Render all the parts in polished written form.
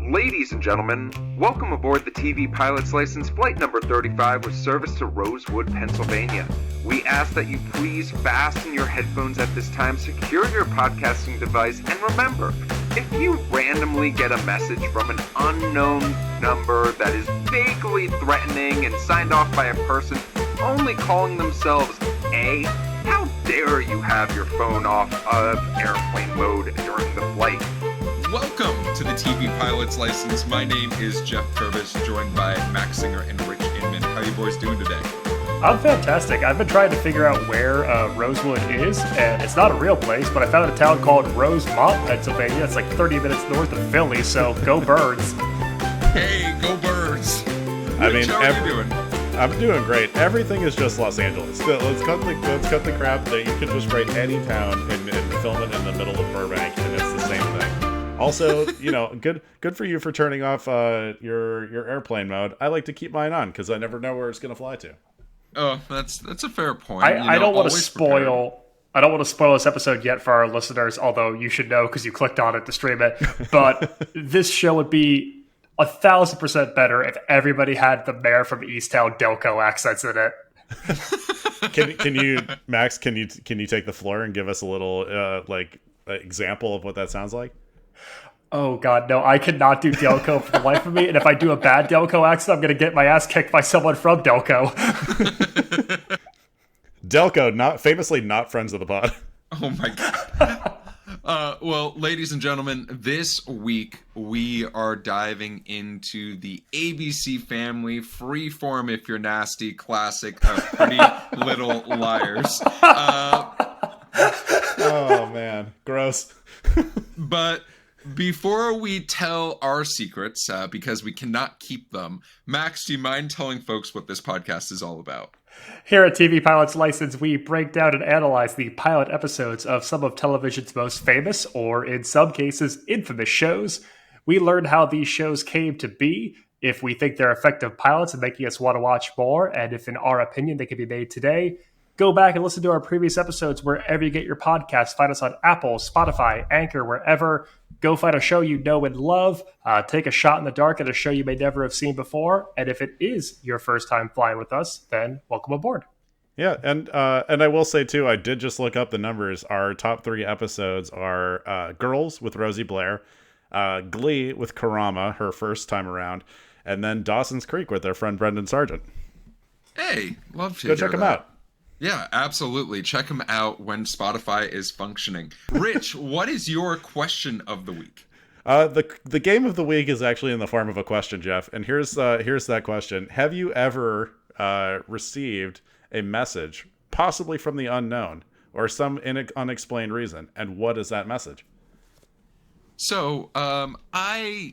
Ladies and gentlemen, welcome aboard the TV Pilot's License Flight number 35 with service to Rosewood, Pennsylvania. We ask that you please fasten your headphones at this time, secure your podcasting device, and remember, if you randomly get a message from an unknown number that is vaguely threatening and signed off by a person only calling themselves A, how dare you have your phone off of airplane mode during the flight? Welcome to the TV Pilot's License. My name is Geoff Kerbis, joined by Max Singer and Rich Inman. How are you boys doing today? I'm fantastic. I've been trying to figure out where Rosewood is, and it's not a real place, but I found a town called Rosemont, Pennsylvania. It's like 30 minutes north of Philly, so go Birds. Hey, go Birds! Rich, how are you doing? I'm doing great. Everything is just Los Angeles. Let's cut the crap that you can just write any town and film it in the middle of Burbank, and it's the same thing. Also, good for you for turning off your airplane mode. I like to keep mine on because I never know where it's going to fly to. Oh, that's a fair point. I don't want to spoil. I don't want to spoil this episode yet for our listeners, although you should know because you clicked on it to stream it. But this show would be 1,000% better if everybody had the mayor from Easttown Delco accents in it. Can you, Max? Can you take the floor and give us a little example of what that sounds like? Oh, God, no, I cannot do Delco for the life of me. And if I do a bad Delco accent, I'm going to get my ass kicked by someone from Delco. Delco, famously not friends of the pod. Oh, my God. Well, ladies and gentlemen, this week we are diving into the ABC Family Freeform If You're Nasty classic of Pretty Little Liars. Oh, man. Gross. But before we tell our secrets, because we cannot keep them, Max, do you mind telling folks what this podcast is all about? Here at TV Pilot's License, we break down and analyze the pilot episodes of some of television's most famous, or in some cases, infamous shows. We learn how these shows came to be, if we think they're effective pilots and making us want to watch more, and if in our opinion they can be made today. Go back and listen to our previous episodes wherever you get your podcasts. Find us on Apple, Spotify, Anchor, wherever. Go find a show you know and love. Take a shot in the dark at a show you may never have seen before. And if it is your first time flying with us, then welcome aboard. Yeah, and I will say, too, I did just look up the numbers. Our top 3 episodes are Girls with Rosie Blair, Glee with Karama, her first time around, and then Dawson's Creek with their friend Brendan Sargent. Hey, love to Go check them out. Yeah, absolutely. Check them out when Spotify is functioning. Rich, what is your question of the week? The game of the week is actually in the form of a question, Jeff. And here's that question. Have you ever received a message, possibly from the unknown, or some unexplained reason? And what is that message? So, I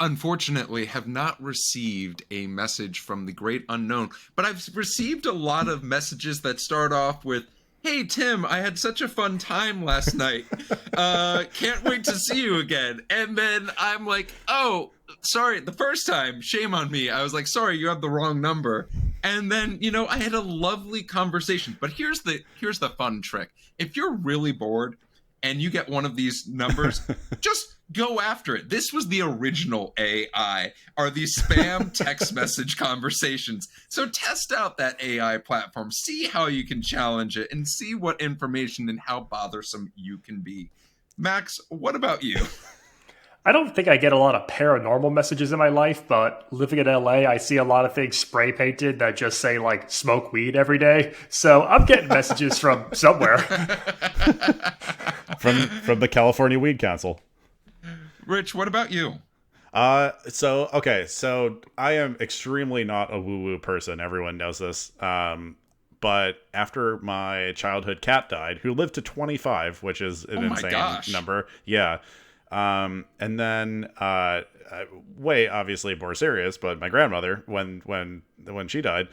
unfortunately have not received a message from the great unknown, but I've received a lot of messages that start off with, "Hey Tim, I had such a fun time last night. Can't wait to see you again." And then I'm like, "Oh, sorry, the first time, shame on me." I was like, "Sorry, you have the wrong number." And then, I had a lovely conversation. But here's the fun trick. If you're really bored and you get one of these numbers, just go after it. This was the original AI, are these spam text message conversations. So test out that AI platform, see how you can challenge it, and see what information and how bothersome you can be. Max, what about you? I don't think I get a lot of paranormal messages in my life, but living in LA, I see a lot of things spray painted that just say, like, smoke weed every day. So I'm getting messages from somewhere. From the California Weed Council. Rich, what about you? So I am extremely not a woo-woo person. Everyone knows this. But after my childhood cat died, who lived to 25, which is an insane number. Yeah. And then, way obviously more serious, but my grandmother, when she died,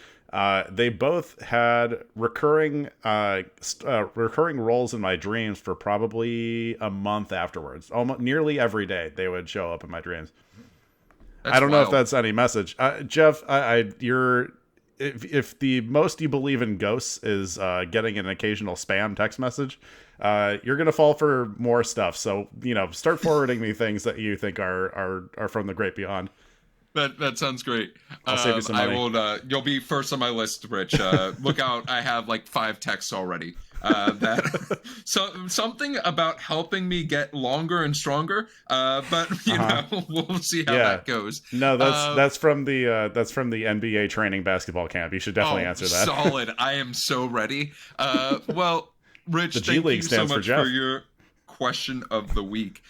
they both had recurring roles in my dreams for probably a month afterwards. Almost nearly every day they would show up in my dreams. I don't know if that's any message. Jeff, if the most you believe in ghosts is getting an occasional spam text message, you're gonna fall for more stuff. So start forwarding me things that you think are from the great beyond. That sounds great. I'll save you some money. I will. You'll be first on my list, Rich. Look out! I have like 5 texts already. Something about helping me get longer and stronger. But we'll see how that goes. No, that's from the NBA training basketball camp. You should definitely answer that. Solid. I am so ready. Well, Rich, the G thank League you so stands much for Geoff. for your question of the week.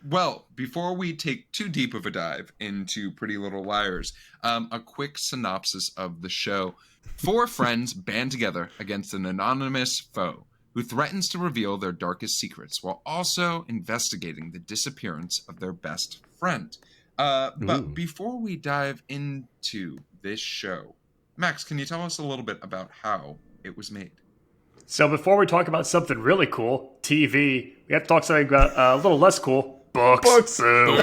Well, before we take too deep of a dive into Pretty Little Liars, a quick synopsis of the show. 4 friends band together against an anonymous foe who threatens to reveal their darkest secrets while also investigating the disappearance of their best friend. But before we dive into this show, Max, can you tell us a little bit about how it was made? So before we talk about something really cool, TV, we have to talk something about a little less cool. Books. Boo.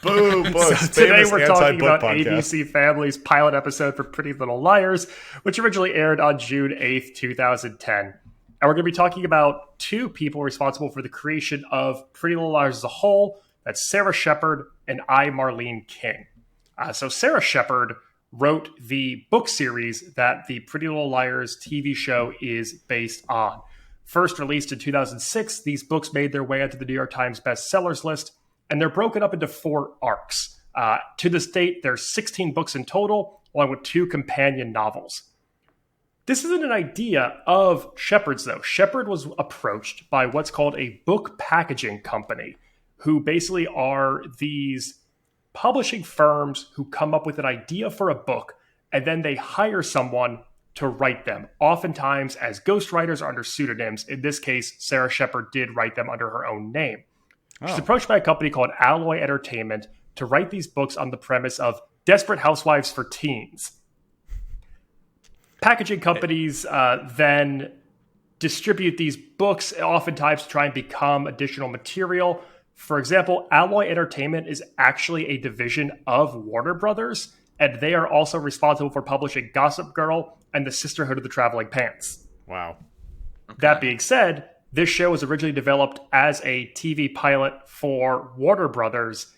Boo. Books. So today we're talking about podcast. ABC Family's pilot episode for Pretty Little Liars, which originally aired on June 8th, 2010. And we're going to be talking about 2 people responsible for the creation of Pretty Little Liars as a whole. That's Sarah Shepard and I, Marlene King. So Sarah Shepard wrote the book series that the Pretty Little Liars TV show is based on. First released in 2006, these books made their way onto the New York Times bestsellers list, and they're broken up into 4 arcs. To this date, there's 16 books in total, along with 2 companion novels. This isn't an idea of Shepard's, though. Shepard was approached by what's called a book packaging company, who basically are these publishing firms who come up with an idea for a book, and then they hire someone to write them, oftentimes as ghostwriters or under pseudonyms. In this case, Sarah Shepard did write them under her own name. She's approached by a company called Alloy Entertainment to write these books on the premise of Desperate Housewives for teens. Packaging companies then distribute these books, oftentimes to try and become additional material. For example, Alloy Entertainment is actually a division of Warner Brothers, and they are also responsible for publishing Gossip Girl and the Sisterhood of the Traveling Pants. Wow. Okay. That being said, this show was originally developed as a TV pilot for Warner Brothers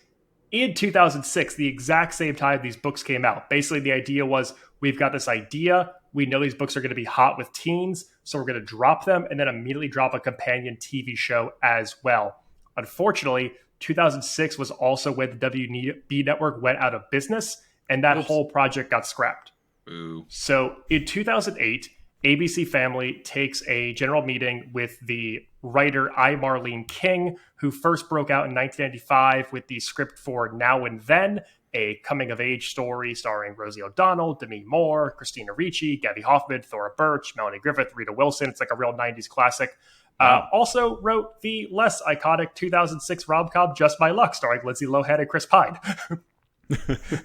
in 2006, the exact same time these books came out. Basically, the idea was, we've got this idea, we know these books are going to be hot with teens, so we're going to drop them and then immediately drop a companion TV show as well. Unfortunately, 2006 was also when the WB network went out of business, and that whole project got scrapped. Ooh. So in 2008, ABC Family takes a general meeting with the writer I, Marlene King, who first broke out in 1995 with the script for Now and Then, a coming-of-age story starring Rosie O'Donnell, Demi Moore, Christina Ricci, Gabby Hoffman, Thora Birch, Melanie Griffith, Rita Wilson. It's like a real 90s classic. Wow. Also wrote the less iconic 2006 rom-com Just My Luck, starring Lindsay Lohan and Chris Pine.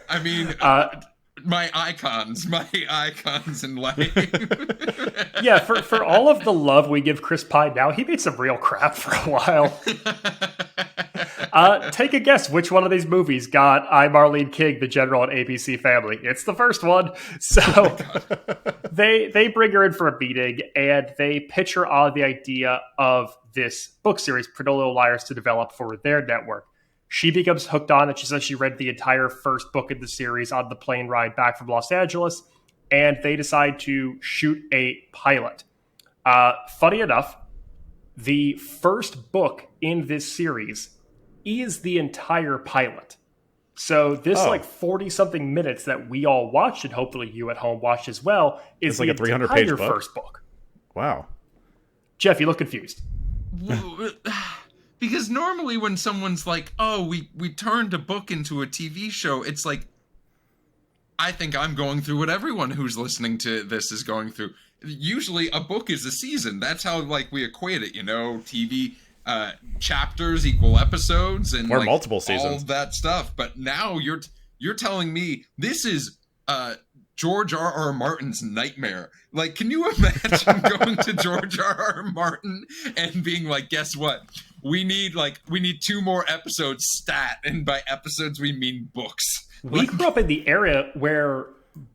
I mean, my icons in life. Yeah, for all of the love we give Chris Pine now, he made some real crap for a while. Take a guess which one of these movies got I, Marlene King, the general, and ABC Family. It's the first one. So they bring her in for a meeting, and they pitch her on the idea of this book series, Pretty Little Liars, to develop for their network. She becomes hooked on it. She says she read the entire first book in the series on the plane ride back from Los Angeles, and they decide to shoot a pilot. Funny enough, the first book in this series is the entire pilot. So this 40-something minutes that we all watched, and hopefully you at home watched as well, is like the a 300-page entire book? first book. Wow. Jeff, you look confused. Because normally when someone's like, oh, we turned a book into a TV show, it's like, I think I'm going through what everyone who's listening to this is going through. Usually a book is a season. That's how we equate it, TV chapters equal episodes and or multiple seasons. All of that stuff. But now you're telling me this is George R.R. Martin's nightmare. Can you imagine going to George R.R. Martin and being like, guess what? We need 2 more episodes stat, and by episodes we mean books. We grew up in the era where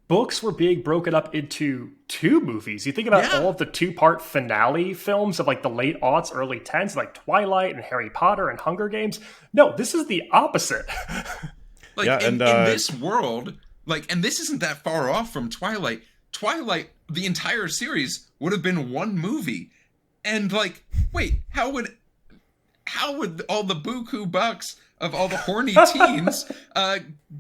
books were being broken up into 2 movies. You think about all of the 2-part finale films of like the late aughts, early 10s, like Twilight and Harry Potter and Hunger Games. No, this is the opposite. Like in this world, like, and this isn't that far off from Twilight. Twilight, the entire series would have been 1 movie. And like, wait, how would all the buku bucks of all the horny teens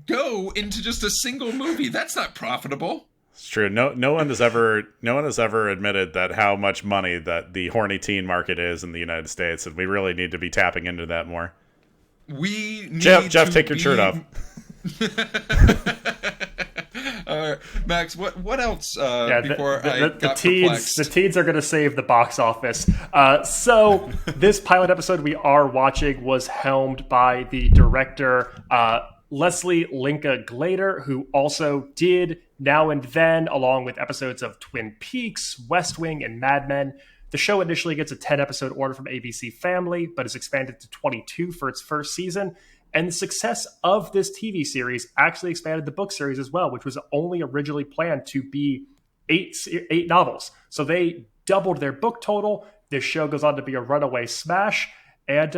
go into just a single movie? That's not profitable. It's true. No one has ever admitted that how much money that the horny teen market is in the United States, and we really need to be tapping into that more. We need Jeff, take your shirt off. Max, what else before the teens are going to save the box office. So this pilot episode we are watching was helmed by the director Leslie Linka Glader, who also did Now and Then, along with episodes of Twin Peaks, West Wing, and Mad Men. The show initially gets a 10-episode order from ABC Family, but is expanded to 22 for its first season. And the success of this TV series actually expanded the book series as well, which was only originally planned to be 8 novels. So they doubled their book total. This show goes on to be a runaway smash. And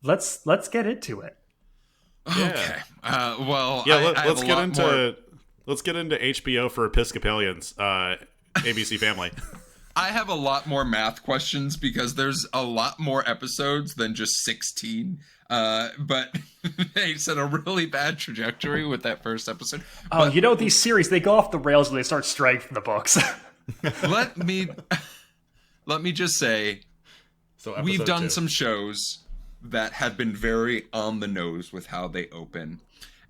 let's get into it. Okay. Let's get into HBO for Episcopalians. ABC Family. I have a lot more math questions because there's a lot more episodes than just 16. But they set a really bad trajectory with that first episode. Oh, these series, they go off the rails when they start straying from the books. let me just say, we've done some shows that have been very on the nose with how they open.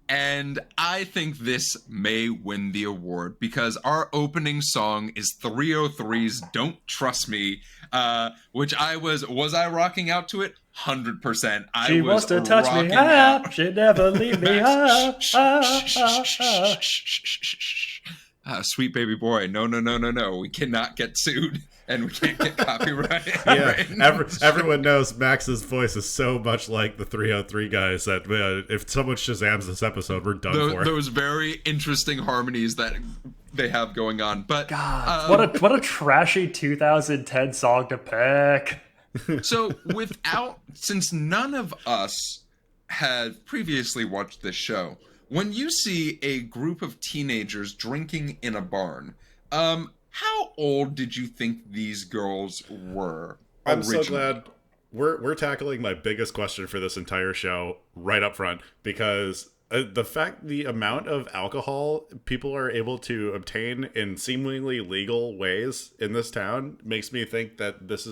And I think this may win the award because our opening song is 303's Don't Trust Me, which was I rocking out to it? 100%. She wants to touch me up. She'd never leave me up. Sweet baby boy. No. We cannot get sued. And we can't get copyright. Yeah, everyone knows Max's voice is so much like the 303 guys that if someone Shazams this episode, we're done for. Those very interesting harmonies that they have going on. But God, what a trashy 2010 song to pick. So since none of us had previously watched this show, when you see a group of teenagers drinking in a barn, how old did you think these girls were originally? I'm so glad we're tackling my biggest question for this entire show right up front, because the amount of alcohol people are able to obtain in seemingly legal ways in this town makes me think that this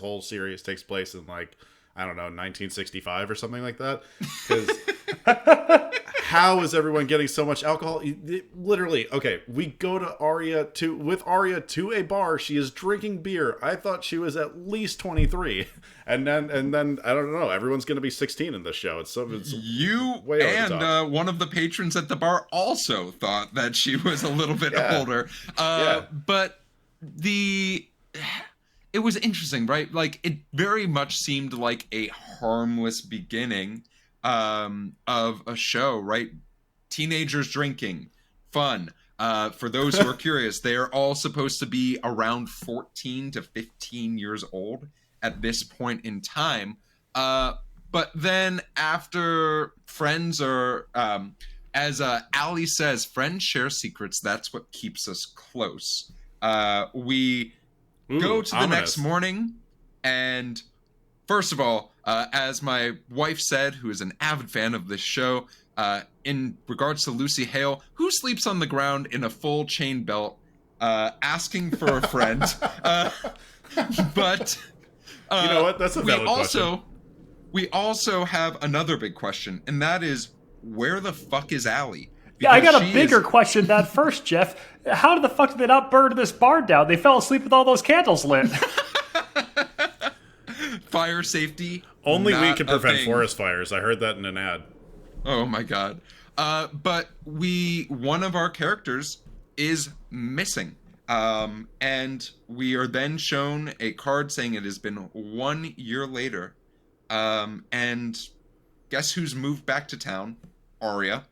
whole series takes place in 1965 or something like that. Because how is everyone getting so much alcohol? Literally, okay, we go to Arya to a bar. She is drinking beer. I thought she was at least 23, and then I don't know. Everyone's going to be 16 in this show. It's you way over the top. And one of the patrons at the bar also thought that she was a little bit older. But it was interesting, right? Like, it very much seemed like a harmless beginning of a show, right? Teenagers drinking, fun. For those who are curious, they are all supposed to be around 14 to 15 years old at this point in time. But then after friends are, as Allie says, friends share secrets. That's what keeps us close. We go to the next morning, and first of all, as my wife said, who is an avid fan of this show, in regards to Lucy Hale, who sleeps on the ground in a full chain belt, asking for a friend. But you know what? That's a valid question. We also have another big question, and that is, where the fuck is Allie? Yeah, I got a bigger question than that first, Jeff. How the fuck did they not burn this barn down? They fell asleep with all those candles lit. Fire safety. Only we can prevent forest fires. I heard that in an ad. Oh my god. But one of our characters is missing. And we are then shown a card saying it has been 1 year later. And guess who's moved back to town? Arya.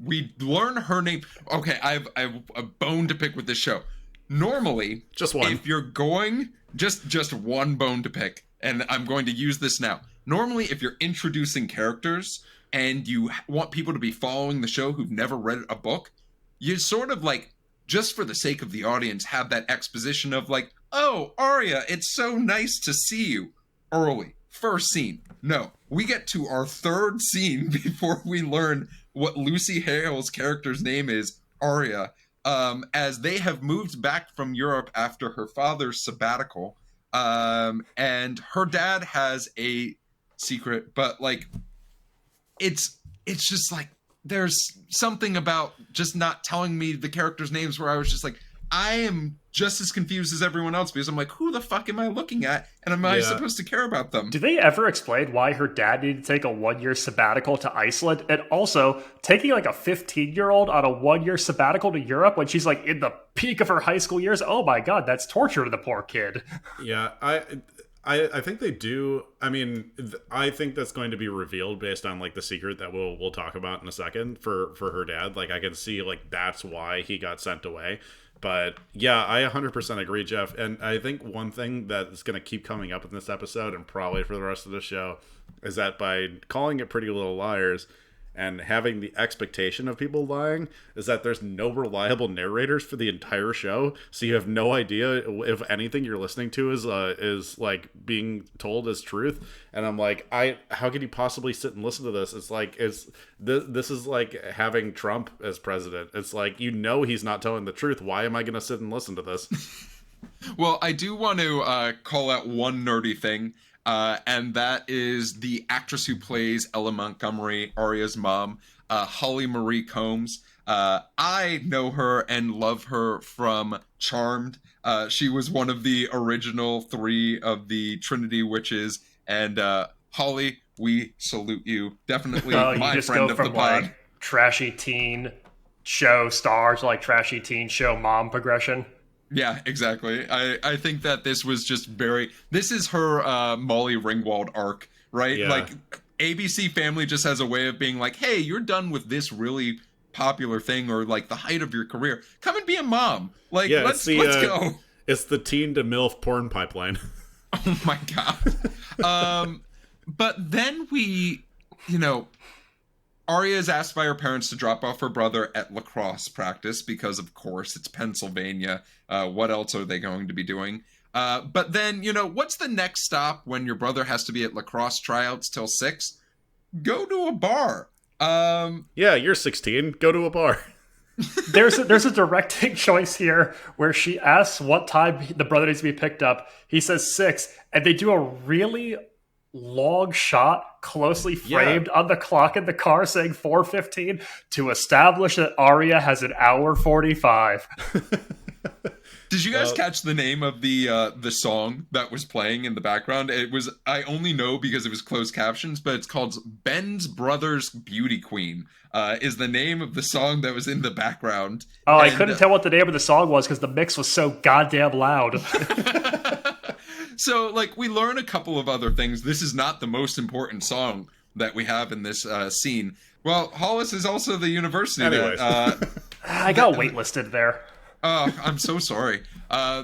We learn her name. Okay, I have a bone to pick with this show. Normally, Just one. if you're going, just one bone to pick, and I'm going to use this now. Normally, if you're introducing characters and you want people to be following the show who've never read a book, you sort of like, just for the sake of the audience, have that exposition of like, oh, Arya, it's so nice to see you. Early. First scene. No. We get to our third scene before we learn what Lucy Hale's character's name is, Arya, as they have moved back from Europe after her father's sabbatical. And her dad has a secret, but like, it's just like, there's something about just not telling me the characters' names where I was just like, I am just as confused as everyone else because I'm like, who the fuck am I looking at? And am I supposed to care about them? Do they ever explain why her dad needed to take a 1-year sabbatical to Iceland? And also, taking like a 15-year-old on a 1-year sabbatical to Europe when she's like in the peak of her high school years? Oh my god, that's torture to the poor kid. Yeah, I think they do. I mean, I think that's going to be revealed based on like the secret that we'll talk about in a second for her dad. Like I can see like that's why he got sent away. But yeah, I 100% agree, Jeff. And I think one thing that is going to keep coming up in this episode and probably for the rest of the show is that by calling it Pretty Little Liars and having the expectation of people lying is that there's no reliable narrators for the entire show, so you have no idea if anything you're listening to is like being told as truth. And I'm like, how could you possibly sit and listen to this? It's like this is like having Trump as president. It's like, he's not telling the truth. Why am I going to sit and listen to this? Well, I do want to call out one nerdy thing. And that is the actress who plays Ella Montgomery, Arya's mom, Holly Marie Combs. I know her and love her from Charmed. She was one of the original 3 of the Trinity Witches. And Holly, we salute you. Definitely my friend of the pod. Like trashy teen show star to like trashy teen show mom progression. Yeah, exactly. I think that this was just this is her Molly Ringwald arc, right? Yeah. Like, ABC Family just has a way of being like, hey, you're done with this really popular thing or like the height of your career. Come and be a mom. Like, Yeah, let's go. It's the teen to MILF porn pipeline. Oh my God. But then Arya is asked by her parents to drop off her brother at lacrosse practice because, of course, it's Pennsylvania. What else are they going to be doing? But then, what's the next stop when your brother has to be at lacrosse tryouts till 6? Go to a bar. Yeah, you're 16. Go to a bar. There's a directing choice here where she asks what time the brother needs to be picked up. He says 6, and they do a really long shot closely framed on the clock in the car saying 4:15 to establish that Arya has an hour 45. Did you guys catch the name of the song that was playing in the background? I only know because it was closed captions, but it's called Ben's Brother's Beauty Queen. Is the name of the song that was in the background. Oh, I couldn't tell what the name of the song was because the mix was so goddamn loud. So, like, we learn a couple of other things. This is not the most important song that we have in this scene. Well, Hollis is also the university that... I got waitlisted there. Oh, I'm so sorry.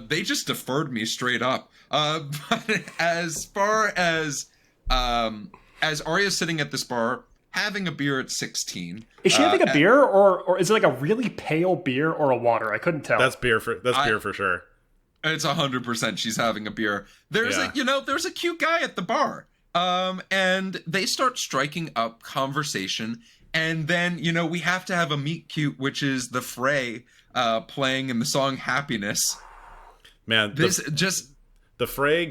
They just deferred me straight up. But as far as Arya's sitting at this bar, having a beer at 16... Is she having a beer, or is it like a really pale beer or a water? I couldn't tell. That's beer for sure. It's 100% she's having a beer. There's a cute guy at the bar. And they start striking up conversation. And then, we have to have a meet cute, which is the Fray playing in the song Happiness. Man, the Fray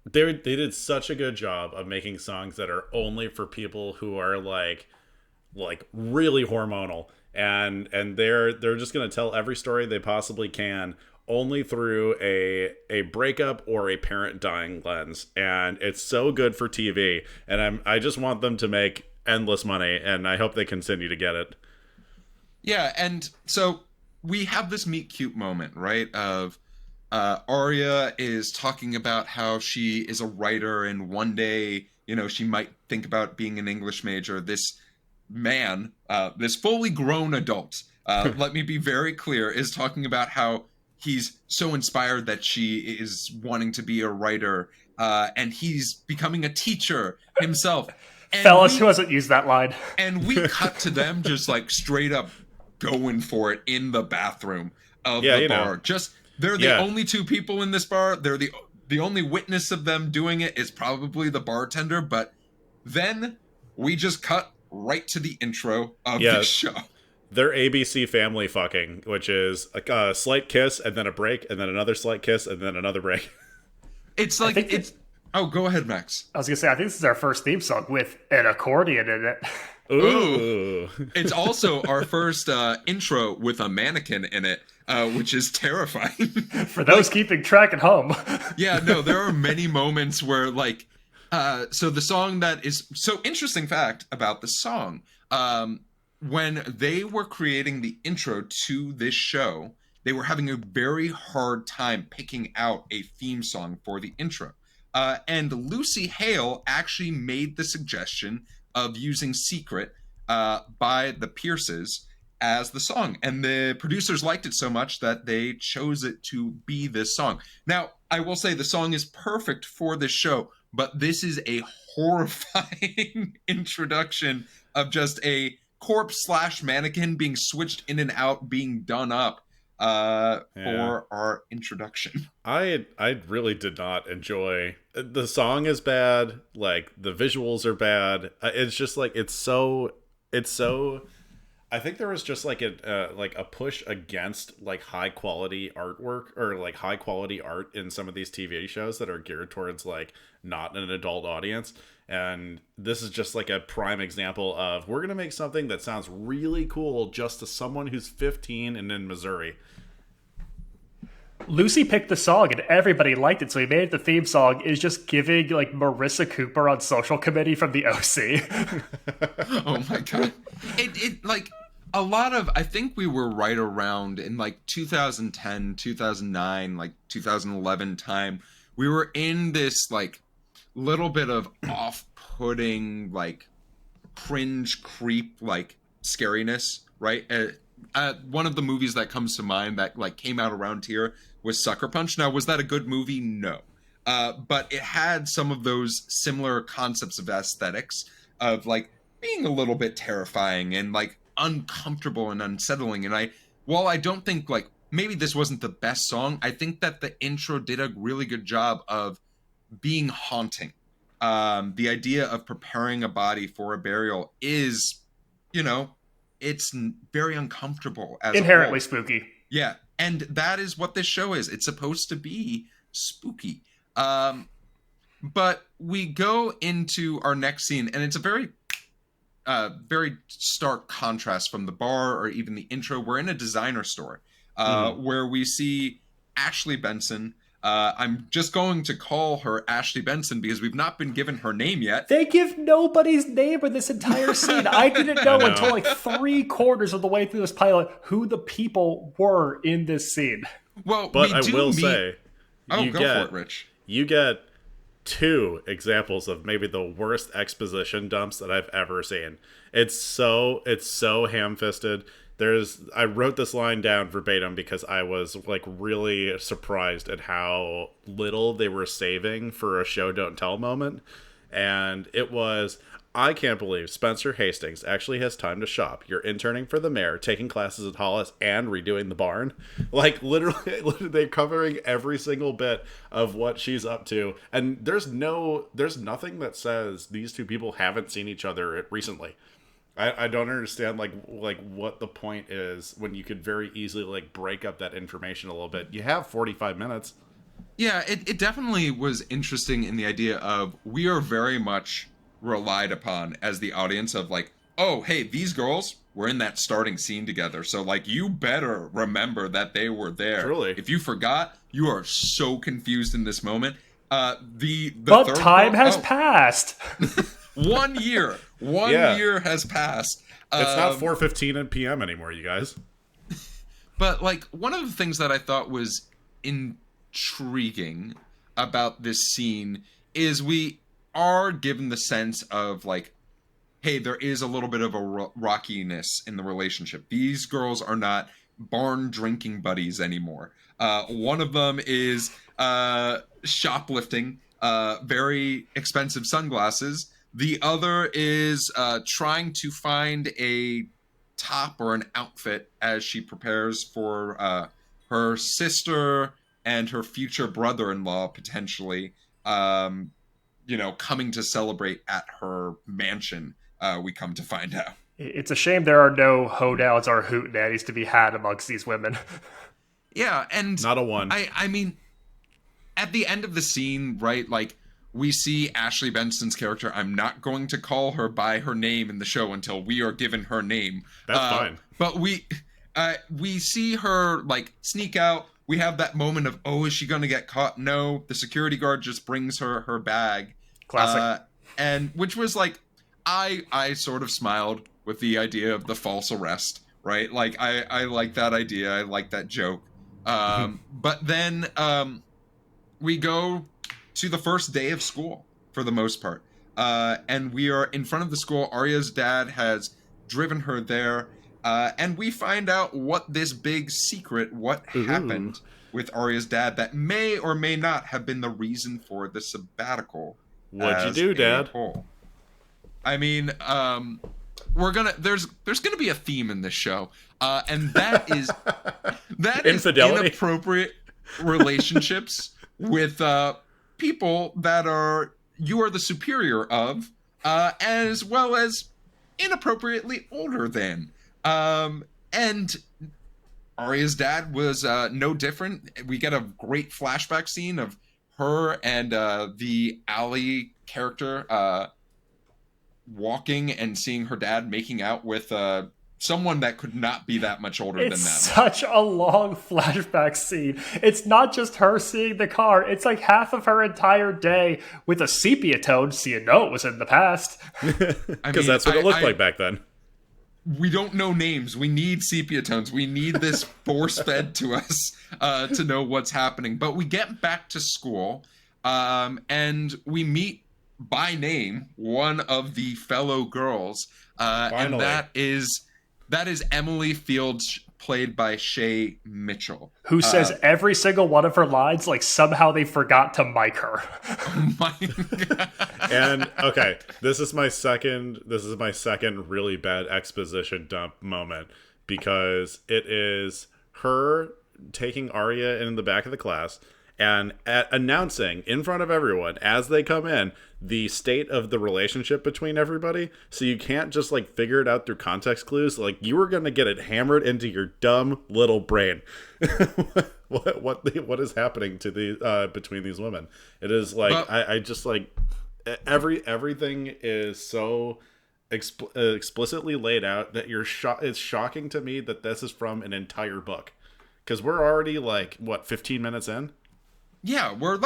they did such a good job of making songs that are only for people who are like really hormonal. And they're just going to tell every story they possibly can only through a breakup or a parent dying lens, and it's so good for TV. And I just want them to make endless money, and I hope they continue to get it. Yeah, and so we have this meet cute moment, right? Of Arya is talking about how she is a writer, and one day, she might think about being an English major. This man, this fully grown adult, let me be very clear, is talking about how he's so inspired that she is wanting to be a writer, and he's becoming a teacher himself. And Fellas, who hasn't used that line? And we cut to them just like straight up going for it in the bathroom of the bar. Just they're the only two people in this bar. They're the only witness of them doing it is probably the bartender. But then we just cut right to the intro of the show. They're ABC family fucking, which is a slight kiss and then a break and then another slight kiss and then another break. It's like it's. Oh, go ahead, Max. I was gonna say, I think this is our first theme song with an accordion in it. Ooh. It's also our first intro with a mannequin in it, which is terrifying. For those keeping track at home. Yeah, no, there are many moments where, like, so the song that is... So, interesting fact about the song. When they were creating the intro to this show, they were having a very hard time picking out a theme song for the intro. And Lucy Hale actually made the suggestion of using Secret by the Pierces as the song. And the producers liked it so much that they chose it to be this song. Now, I will say the song is perfect for this show, but this is a horrifying introduction of just a corpse / mannequin being switched in and out, being done up. For our introduction. I really did not enjoy the song is bad, like the visuals are bad. It's just like it's so I think there was just like a push against like high quality artwork or like high quality art in some of these TV shows that are geared towards like not an adult audience. And this is just like a prime example of we're going to make something that sounds really cool just to someone who's 15 and in Missouri. Lucy picked the song and everybody liked it, so he made it the theme song. Is just giving like Marissa Cooper on Social Committee from the OC. Oh my god. It like a lot of, I think we were right around in like 2010, 2009, like 2011 time. We were in this like little bit of off-putting, like cringe creep, like scariness, right? One of the movies that comes to mind that like came out around here was Sucker Punch. Now, was that a good movie? No. But it had some of those similar concepts of aesthetics of like being a little bit terrifying and like uncomfortable and unsettling. And while I don't think like maybe this wasn't the best song, I think that the intro did a really good job of being haunting. The idea of preparing a body for a burial is, you know, it's very uncomfortable as inherently spooky. Yeah, and that is what this show is. It's supposed to be spooky. But we go into our next scene, and it's a very stark contrast from the bar or even the intro. We're in a designer store where we see Ashley Benson. I'm just going to call her Ashley Benson because we've not been given her name yet. They give nobody's name in this entire scene. I didn't know until like 3/4 of the way through this pilot who the people were in this scene. Well, but I will say, go for it, Rich. You get 2 examples of maybe the worst exposition dumps that I've ever seen. It's so ham-fisted. I wrote this line down verbatim because I was like really surprised at how little they were saving for a show don't tell moment. And it was, I can't believe Spencer Hastings actually has time to shop. You're interning for the mayor, taking classes at Hollis, and redoing the barn. Like literally they're covering every single bit of what she's up to. And there's nothing that says these two people haven't seen each other recently. I don't understand like what the point is when you could very easily like break up that information a little bit. You have 45 minutes. Yeah, it definitely was interesting in the idea of we are very much relied upon as the audience of like, oh, hey, these girls were in that starting scene together. So like you better remember that they were there. Truly. If you forgot, you are so confused in this moment. But time has passed. 1 year. One year has passed. It's not 4:15 p.m. anymore, you guys. But like one of the things that I thought was intriguing about this scene is we are given the sense of like hey, there is a little bit of a rockiness in the relationship. These girls are not barn drinking buddies anymore. One of them is shoplifting very expensive sunglasses. The other is trying to find a top or an outfit as she prepares for her sister and her future brother-in-law potentially, coming to celebrate at her mansion. We come to find out. It's a shame there are no hoedowns or hootenannies to be had amongst these women. Yeah, and not a one. I mean, at the end of the scene, right, like, we see Ashley Benson's character. I'm not going to call her by her name in the show until we are given her name. That's fine. But we see her, like, sneak out. We have that moment of, oh, is she going to get caught? No, the security guard just brings her bag. Classic. And which was, like, I sort of smiled with the idea of the false arrest, right? Like, I like that idea. I like that joke. But then we go to the first day of school for the most part. And we are in front of the school. Arya's dad has driven her there. And we find out what this big secret, what happened with Arya's dad that may or may not have been the reason for the sabbatical. What'd you do, Dad? I mean, there's gonna be a theme in this show. And that is infidelity. Inappropriate relationships with people that you are the superior of, as well as inappropriately older than. And Arya's dad was no different. We get a great flashback scene of her and the Allie character walking and seeing her dad making out with someone that could not be that much older than them. It's such a long flashback scene. It's not just her seeing the car. It's like half of her entire day with a sepia tone, so you know it was in the past. Because that's what it looked like back then. We don't know names. We need sepia tones. We need this force-fed to us to know what's happening. But we get back to school, and we meet by name one of the fellow girls, and that is Emily Fields, played by Shay Mitchell, who says every single one of her lines like somehow they forgot to mic her. Oh my God. And okay, this is my second really bad exposition dump moment, because it is her taking Arya in the back of the class and announcing in front of everyone as they come in the state of the relationship between everybody. So you can't just like figure it out through context clues. Like, you were going to get it hammered into your dumb little brain. What is happening to the between these women? It is like, I just like everything is so explicitly laid out that it's shocking to me that this is from an entire book, because we're already like 15 minutes in. Yeah, we're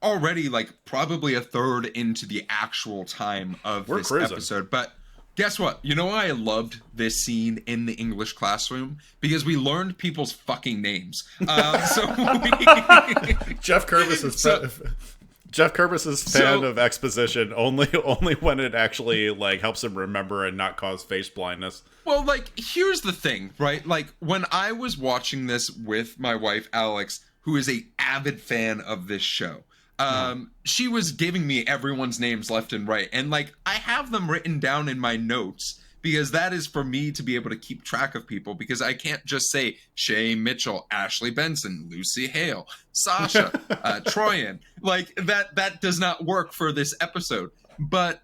already like probably a third into the actual time of this episode. But guess what? You know why I loved this scene in the English classroom? Because we learned people's fucking names. Geoff Kerbis is fan of exposition only when it actually like helps him remember and not cause face blindness. Well, like, here's the thing, right? Like, when I was watching this with my wife Alex, who is a avid fan of this show, she was giving me everyone's names left and right, and like, I have them written down in my notes because that is for me to be able to keep track of people, because I can't just say Shay Mitchell, Ashley Benson, Lucy Hale, Sasha, Troyan. Like, that does not work for this episode. But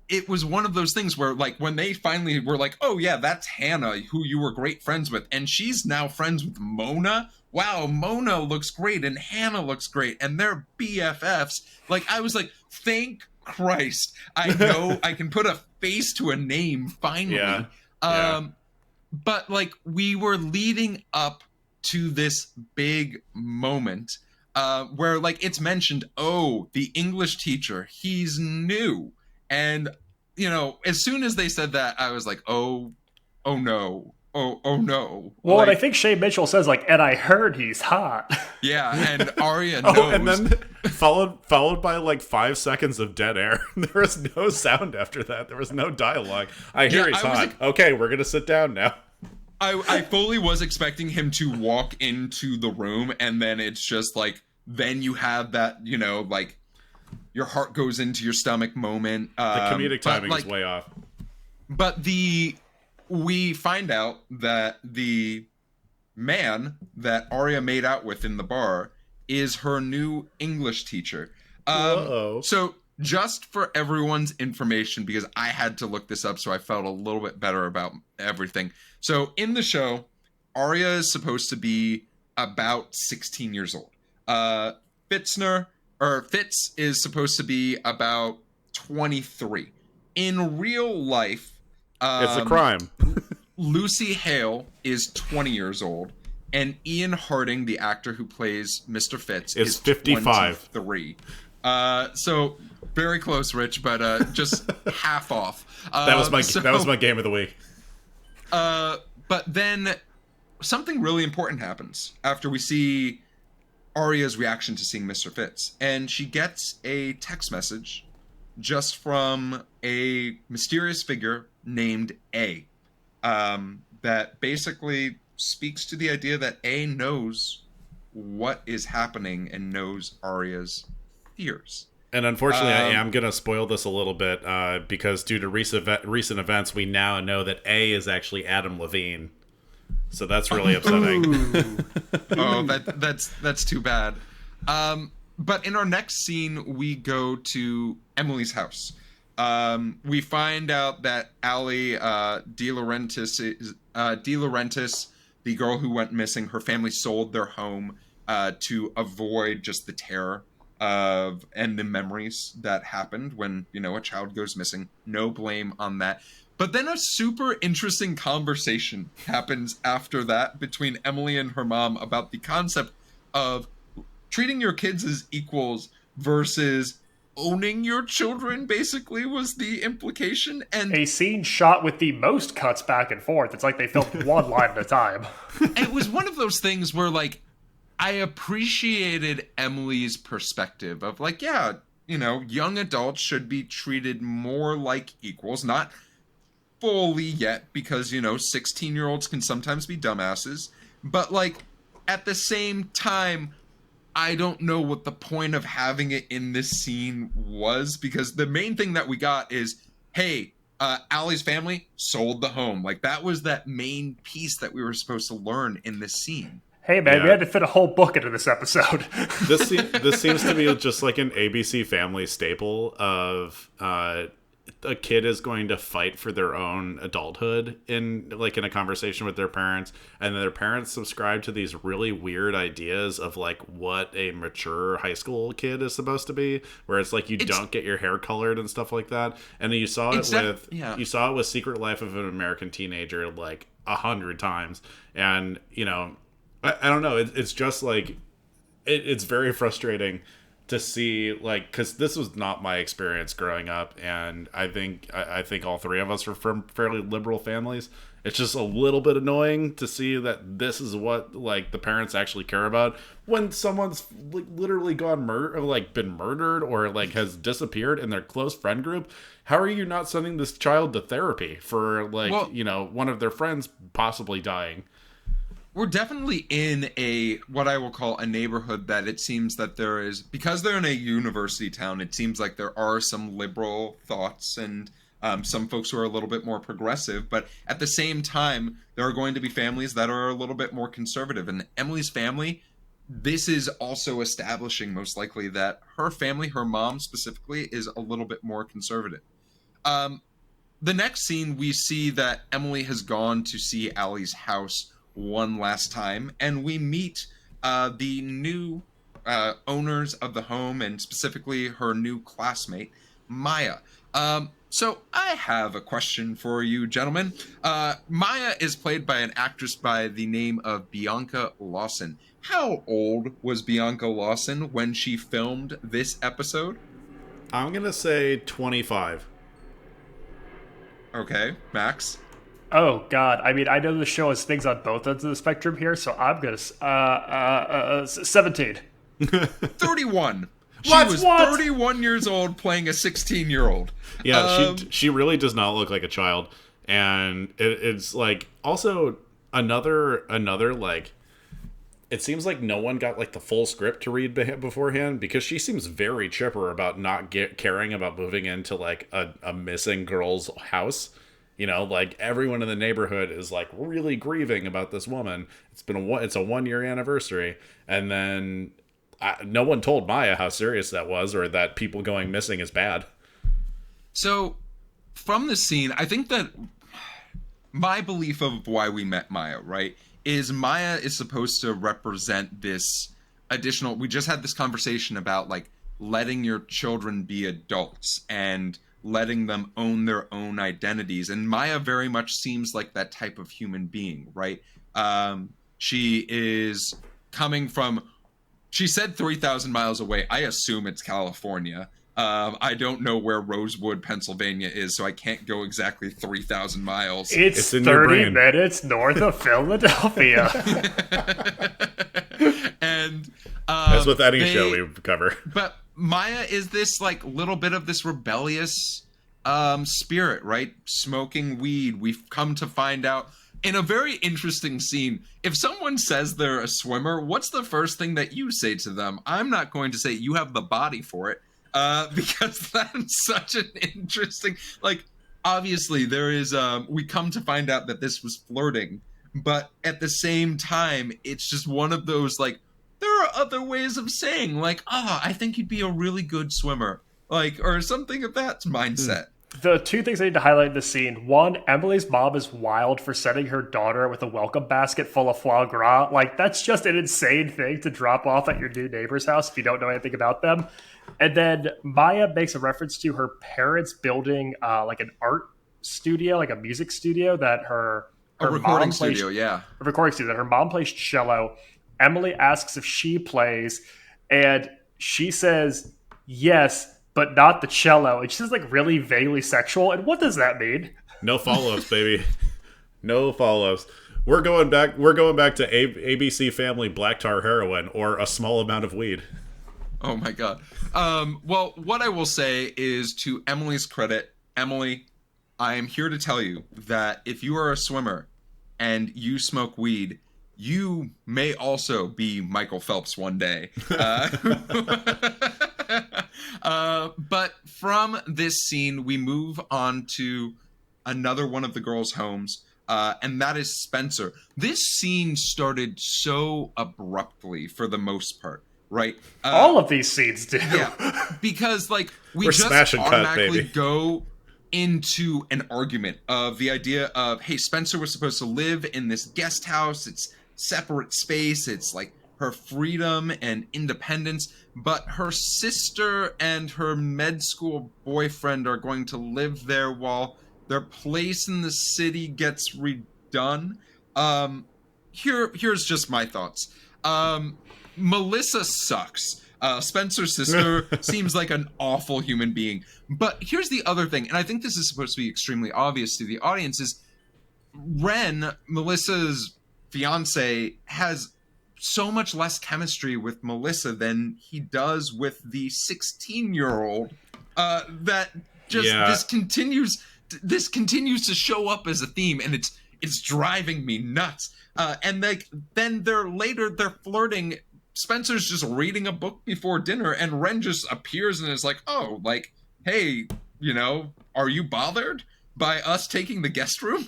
it was one of those things where, like, when they finally were like, oh yeah, that's Hannah, who you were great friends with, and she's now friends with Mona. Wow, Mona looks great and Hannah looks great and they're BFFs. Like, I was like, thank Christ, I know I can put a face to a name finally. Yeah. But like, we were leading up to this big moment where like it's mentioned, oh, the English teacher, he's new. And, you know, as soon as they said that, I was like, oh no, oh no. Well, Like, and I think Shay Mitchell says, like, and I heard he's hot. yeah, and Arya knows. Oh, and then followed by like 5 seconds of dead air. There was no sound after that. There was no dialogue. I hear he's hot. Okay, we're gonna sit down now. I fully was expecting him to walk into the room, and then it's just like, then you have that, you know, like, your heart goes into your stomach moment. The comedic timing is way off. But we find out that the man that Arya made out with in the bar is her new English teacher. So just for everyone's information, because I had to look this up, so I felt a little bit better about everything. So in the show, Arya is supposed to be about 16 years old. Fitz is supposed to be about 23. In real life, it's a crime. Lucy Hale is 20 years old, and Ian Harding, the actor who plays Mr. Fitz, is 55. 23. So very close, Rich, but just half off. That was my game of the week. But then something really important happens after we see Arya's reaction to seeing Mr. Fitz, and she gets a text message just from a mysterious figure named A, that basically speaks to the idea that A knows what is happening and knows Arya's fears. And unfortunately, I am going to spoil this a little bit because due to recent events, we now know that A is actually Adam Levine. So that's really upsetting. Oh, that's too bad. But in our next scene, we go to Emily's house. We find out that Allie De Laurentiis, the girl who went missing, her family sold their home to avoid just the terror and the memories that happened when, you know, a child goes missing. No blame on that. But then a super interesting conversation happens after that between Emily and her mom about the concept of treating your kids as equals versus owning your children, basically, was the implication. And a scene shot with the most cuts back and forth. It's like they filmed one line at a time. It was one of those things where, like, I appreciated Emily's perspective of, like, yeah, you know, young adults should be treated more like equals, not fully yet, because, you know, 16-year-olds can sometimes be dumbasses, but, like, at the same time, I don't know what the point of having it in this scene was, because the main thing that we got is, hey, Allie's family sold the home. Like, that was that main piece that we were supposed to learn in this scene. Hey, man, we had to fit a whole book into this episode. This seems to be just like an ABC Family staple of a kid is going to fight for their own adulthood in a conversation with their parents, and their parents subscribe to these really weird ideas of like what a mature high school kid is supposed to be, where it's like you don't get your hair colored and stuff like that. And then you saw it with Secret Life of an American Teenager like 100 times, and you know, I don't know, it's just like it's very frustrating to see, like, because this was not my experience growing up, and I think all three of us are from fairly liberal families. It's just a little bit annoying to see that this is what, like, the parents actually care about when someone's like literally been murdered or like has disappeared in their close friend group. How are you not sending this child to therapy for one of their friends possibly dying? We're definitely in what I will call a neighborhood that it seems that there is, because they're in a university town, it seems like there are some liberal thoughts and some folks who are a little bit more progressive, but at the same time, there are going to be families that are a little bit more conservative. And Emily's family, this is also establishing most likely that her family, her mom specifically, is a little bit more conservative. The next scene, we see that Emily has gone to see Allie's house one last time, and we meet the new owners of the home, and specifically her new classmate, Maya. So I have a question for you, gentlemen. Maya is played by an actress by the name of Bianca Lawson. How old was Bianca Lawson when she filmed this episode? I'm gonna say 25. Okay, Max? Oh God! I mean, I know the show has things on both ends of the spectrum here, so I'm gonna 17. 31. She What? was What? 31 years old playing a 16-year-old. Yeah, she really does not look like a child, and it's like also another like. It seems like no one got like the full script to read beforehand, because she seems very chipper about not caring about moving into like a missing girl's house. You know, like everyone in the neighborhood is like really grieving about this woman. It's a 1 year anniversary, and then no one told Maya how serious that was, or that people going missing is bad. So, from this scene, I think that my belief of why we met Maya, right, is Maya is supposed to represent this additional. We just had this conversation about like letting your children be adults and letting them own their own identities, and Maya very much seems like that type of human being, right? She is coming from. She said 3,000 miles away. I assume it's California. I don't know where Rosewood, Pennsylvania is, so I can't go exactly 3,000 miles. It's in your 30 brain. minutes north of Philadelphia. And As with any show we cover. But Maya is this like little bit of this rebellious spirit, right? Smoking weed. We've come to find out in a very interesting scene. If someone says they're a swimmer, what's the first thing that you say to them? I'm not going to say you have the body for it, because that's such an interesting, like, obviously there is, we come to find out that this was flirting, but at the same time, it's just one of those, like, there are other ways of saying, like, I think you'd be a really good swimmer, like, or something of that mindset. The two things I need to highlight in this scene. One, Emily's mom is wild for sending her daughter with a welcome basket full of foie gras. Like, that's just an insane thing to drop off at your new neighbor's house if you don't know anything about them. And then Maya makes a reference to her parents building like an art studio, like a music studio that her recording mom plays, studio, yeah. A recording studio that her mom plays cello. Emily asks if she plays, and she says yes, but not the cello. And she's like really vaguely sexual. And what does that mean? No follow-ups, baby. No follow-ups. We're going back to ABC Family black tar heroin, or a small amount of weed. Oh my god. Well, what I will say is, to Emily's credit, Emily, I am here to tell you that if you are a swimmer and you smoke weed, you may also be Michael Phelps one day. But from this scene, we move on to another one of the girls' homes, and that is Spencer. This scene started so abruptly for the most part, right? All of these scenes do. Yeah, because like we're just smash and cut, automatically baby. go into an argument of the idea of, hey, Spencer was supposed to live in this guest house. It's separate space. It's like her freedom and independence, but her sister and her med school boyfriend are going to live there while their place in the city gets redone. Here's just my thoughts. Melissa sucks. Spencer's sister seems like an awful human being. But here's the other thing, and I think this is supposed to be extremely obvious to the audience, is Ren, Melissa's fiance, has so much less chemistry with Melissa than he does with the 16-year-old, that just this continues to show up as a theme, and it's driving me nuts. And like then they're flirting. Spencer's just reading a book before dinner, and Ren just appears and is like, oh, like, hey, are you bothered by us taking the guest room?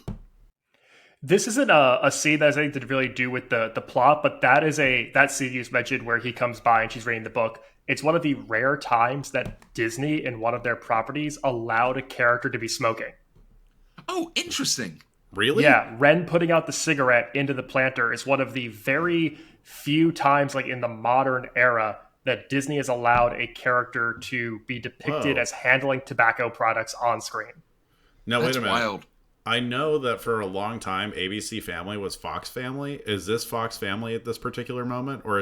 This isn't a scene that has anything to really do with the plot, but that scene you mentioned where he comes by and she's reading the book. It's one of the rare times that Disney in one of their properties allowed a character to be smoking. Oh, interesting. Really? Yeah, Ren putting out the cigarette into the planter is one of the very few times, like in the modern era, that Disney has allowed a character to be depicted as handling tobacco products on screen. Now, That's wait a minute. wild. I know that for a long time ABC Family was Fox Family. Is this Fox Family at this particular moment, or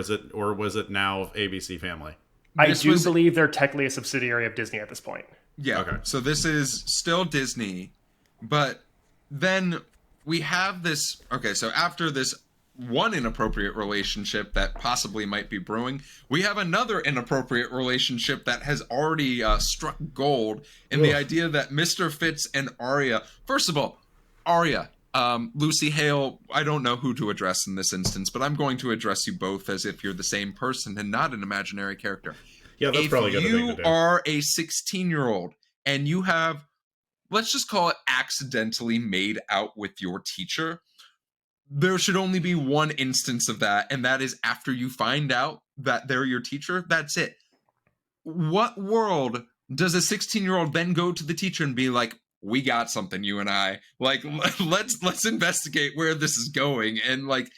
was it now ABC Family? I do believe they're technically a subsidiary of Disney at this point. Yeah. Okay. So this is still Disney, but then we have this. Okay, so after this one inappropriate relationship that possibly might be brewing, we have another inappropriate relationship that has already struck gold in the idea that Mr. Fitz and Arya. First of all, Arya, Lucy Hale, I don't know who to address in this instance, but I'm going to address you both as if you're the same person and not an imaginary character. Yeah, that's probably good. If you are a 16-year-old and you have, let's just call it, accidentally made out with your teacher, there should only be one instance of that, and that is after you find out that they're your teacher. That's it. What world does a 16-year-old then go to the teacher and be like, we got something, you and I, like, let's investigate where this is going? And like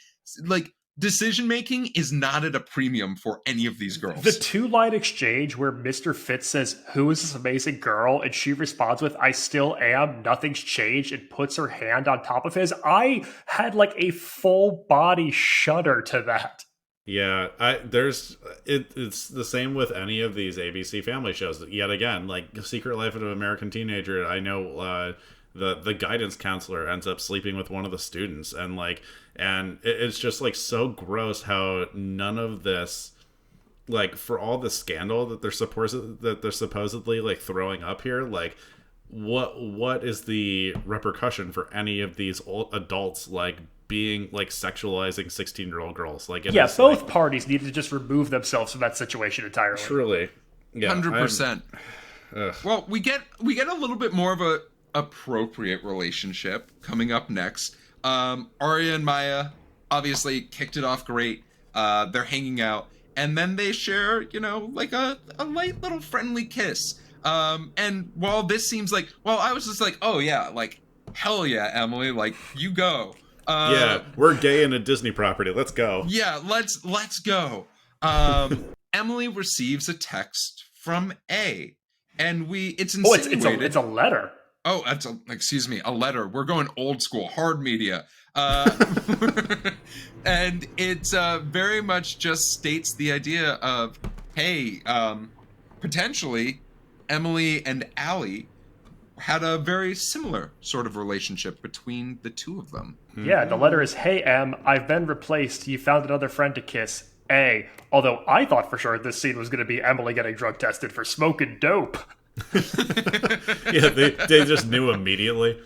decision making is not at a premium for any of these girls. The 2-line exchange where Mr. Fitz says, "Who is this amazing girl?" and she responds with, "I still am, nothing's changed," and puts her hand on top of his. I had like a full body shudder to that. Yeah, it's the same with any of these ABC family shows. Yet again, like Secret Life of an American Teenager, I know the guidance counselor ends up sleeping with one of the students, and it's just like so gross how none of this, like, for all the scandal that they're supposedly like throwing up here, like what is the repercussion for any of these old adults like being like sexualizing 16-year-old girls? Like, both parties need to just remove themselves from that situation entirely. Truly, yeah, 100%. Well, we get a little bit more of a appropriate relationship coming up next. Arya and Maya obviously kicked it off great. They're hanging out, and then they share, like a light little friendly kiss. And while this seems like, I was just like, oh yeah, like, hell yeah, Emily, like, you go. Yeah, we're gay in a Disney property. Let's go. Yeah, let's go. Emily receives a text from A, and it's insinuated. It's a letter. Oh, excuse me, a letter. We're going old school, hard media. And it very much just states the idea of, hey, potentially Emily and Allie had a very similar sort of relationship between the two of them. Yeah, the letter is, "Hey, Em, I've been replaced. You found another friend to kiss. A." Although I thought for sure this scene was going to be Emily getting drug tested for smoking dope. Yeah, they just knew immediately.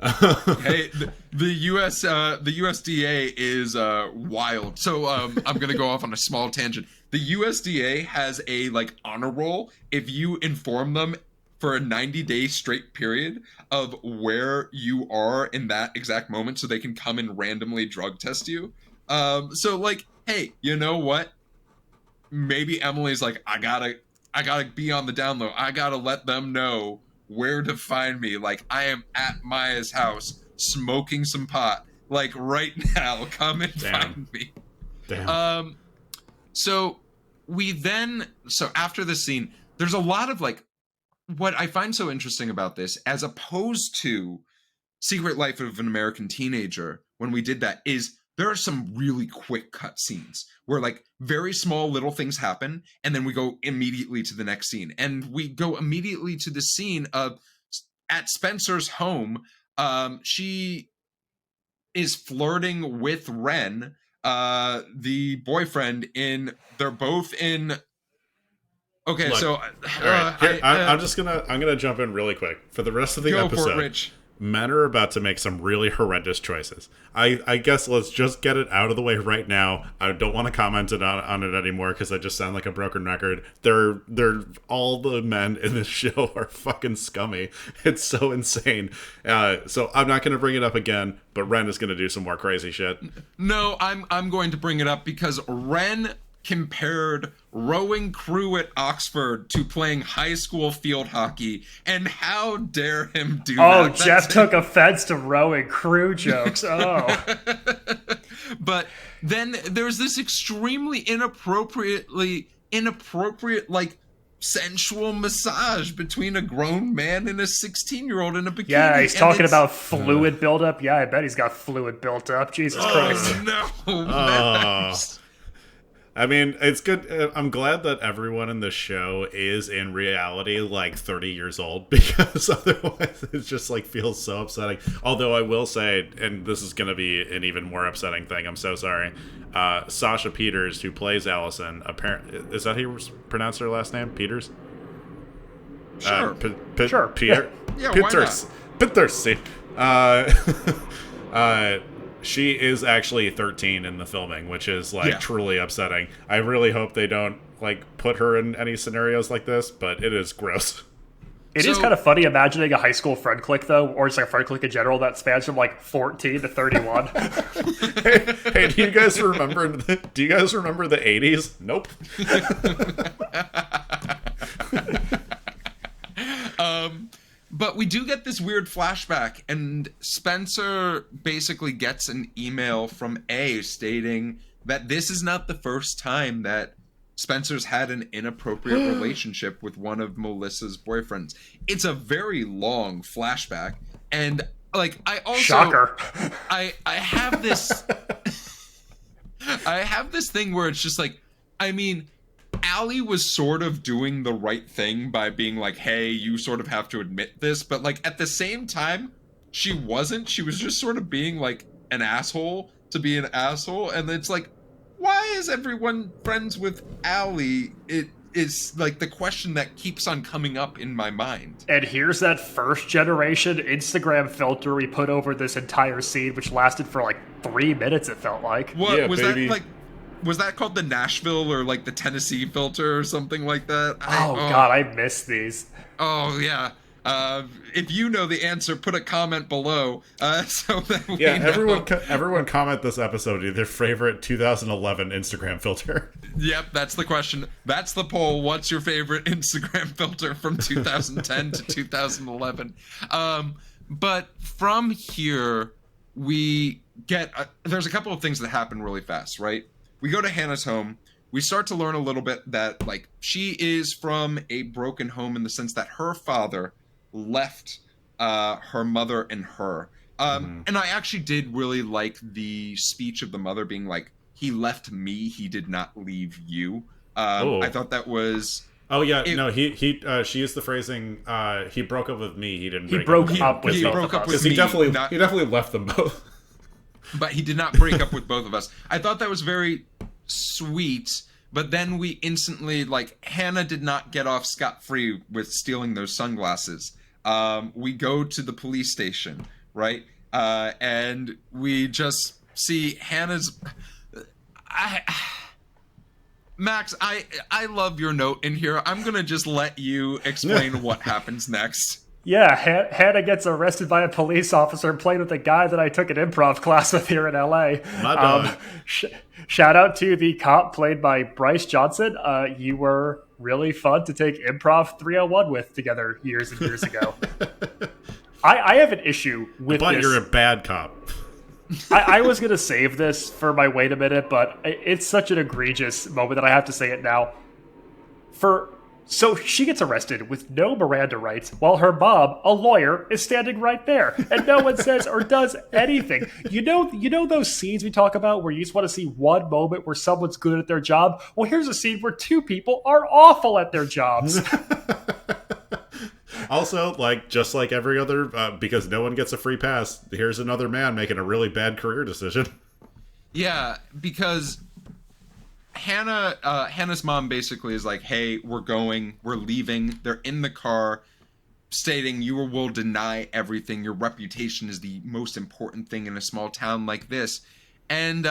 Hey, the USDA is wild. So I'm gonna go off on a small tangent. The USDA has a like honor roll if you inform them for a 90-day straight period of where you are in that exact moment, so they can come and randomly drug test you. So like, hey, you know what? Maybe Emily's like, I gotta be on the down low. I gotta let them know where to find me. Like, I am at Maya's house smoking some pot. Like, right now, come and find me. Damn. So after this scene, there's a lot of like, what I find so interesting about this, as opposed to Secret Life of an American Teenager, when we did that, is there are some really quick cut scenes where like very small little things happen, and then we go immediately to the next scene. And we go immediately to the scene of at Spencer's home. She is flirting with Ren, the boyfriend, they're both in. Okay, Look, so right. I'm gonna jump in really quick for the rest of the episode. Go for it, Rich. Men are about to make some really horrendous choices. I guess let's just get it out of the way right now. I don't want to comment on it anymore because I just sound like a broken record. They're all the men in this show are fucking scummy. It's so insane. So I'm not going to bring it up again, but Ren is going to do some more crazy shit. No, I'm going to bring it up because Ren compared rowing crew at Oxford to playing high school field hockey, and how dare him do that? Oh, Geoff took offense to rowing crew jokes. Oh. But then there's this extremely inappropriate like sensual massage between a grown man and a 16-year-old in a bikini. Yeah, he's talking about fluid buildup. Yeah, I bet he's got fluid built up. Jesus Christ. No. I mean, it's good. I'm glad that everyone in the show is in reality like 30 years old, because otherwise it just like feels so upsetting. Although I will say, and this is going to be an even more upsetting thing, I'm so sorry. Sasha Peters, who plays Allison, apparently, is that how you pronounce her last name? Peters? Sure. Sure. Peter? Yeah, why not? Peters. She is actually 13 in the filming, which is like truly upsetting. I really hope they don't like put her in any scenarios like this, but it is gross. It is kind of funny imagining a high school friend clique, though, or just like a friend clique in general that spans from like 14 to 31. hey, do you guys remember the 80s? Nope. But we do get this weird flashback, and Spencer basically gets an email from A stating that this is not the first time that Spencer's had an inappropriate relationship with one of Melissa's boyfriends. It's a very long flashback, and like I also Shocker. I have this I have this thing where it's just like, I mean, Allie was sort of doing the right thing by being like, hey, you sort of have to admit this, but like at the same time, she wasn't. She was just sort of being like an asshole to be an asshole, and it's like, why is everyone friends with Allie? It is like the question that keeps on coming up in my mind. And here's that first generation Instagram filter we put over this entire scene, which lasted for like 3 minutes, it felt like. What Yeah, was baby. that like? Was that called the Nashville or like the Tennessee filter or something like that? God, I miss these. Oh yeah. If you know the answer, put a comment below so that we Yeah, know. everyone comment this episode their favorite 2011 Instagram filter. Yep, that's the question. That's the poll. What's your favorite Instagram filter from 2010 to 2011? But from here, we get... there's a couple of things that happen really fast, right? We go to Hannah's home. We start to learn a little bit that, like, she is from a broken home in the sense that her father left her mother and her. And I actually did really like the speech of the mother being like, he left me, he did not leave you. I thought that was... Oh yeah, she used the phrasing, he broke up with me, he didn't He break broke up with both of us. with he me, definitely left them both. But he did not break up with both of us. I thought that was very sweet, but then we instantly, like, Hannah did not get off scot-free with stealing those sunglasses. We go to the police station, right? And we just see Hannah's... Max, I love your note in here. I'm going to just let you explain what happens next. Yeah, Hannah gets arrested by a police officer played with a guy that I took an improv class with here in LA. My dog. Shout out to the cop played by Bryce Johnson. You were really fun to take improv 301 with together years and years ago. I have an issue with But this. you're a bad cop. I was going to save this for my wait a minute, but it's such an egregious moment that I have to say it now. So she gets arrested with no Miranda rights, while her mom, a lawyer, is standing right there, and no one says or does anything. You know those scenes we talk about where you just want to see one moment where someone's good at their job? Well, here's a scene where 2 people are awful at their jobs. Also, like, just like every other, because no one gets a free pass, here's another man making a really bad career decision. Yeah, because Hannah's mom basically is like, hey, we're leaving. They're in the car stating you will deny everything. Your reputation is the most important thing in a small town like this. And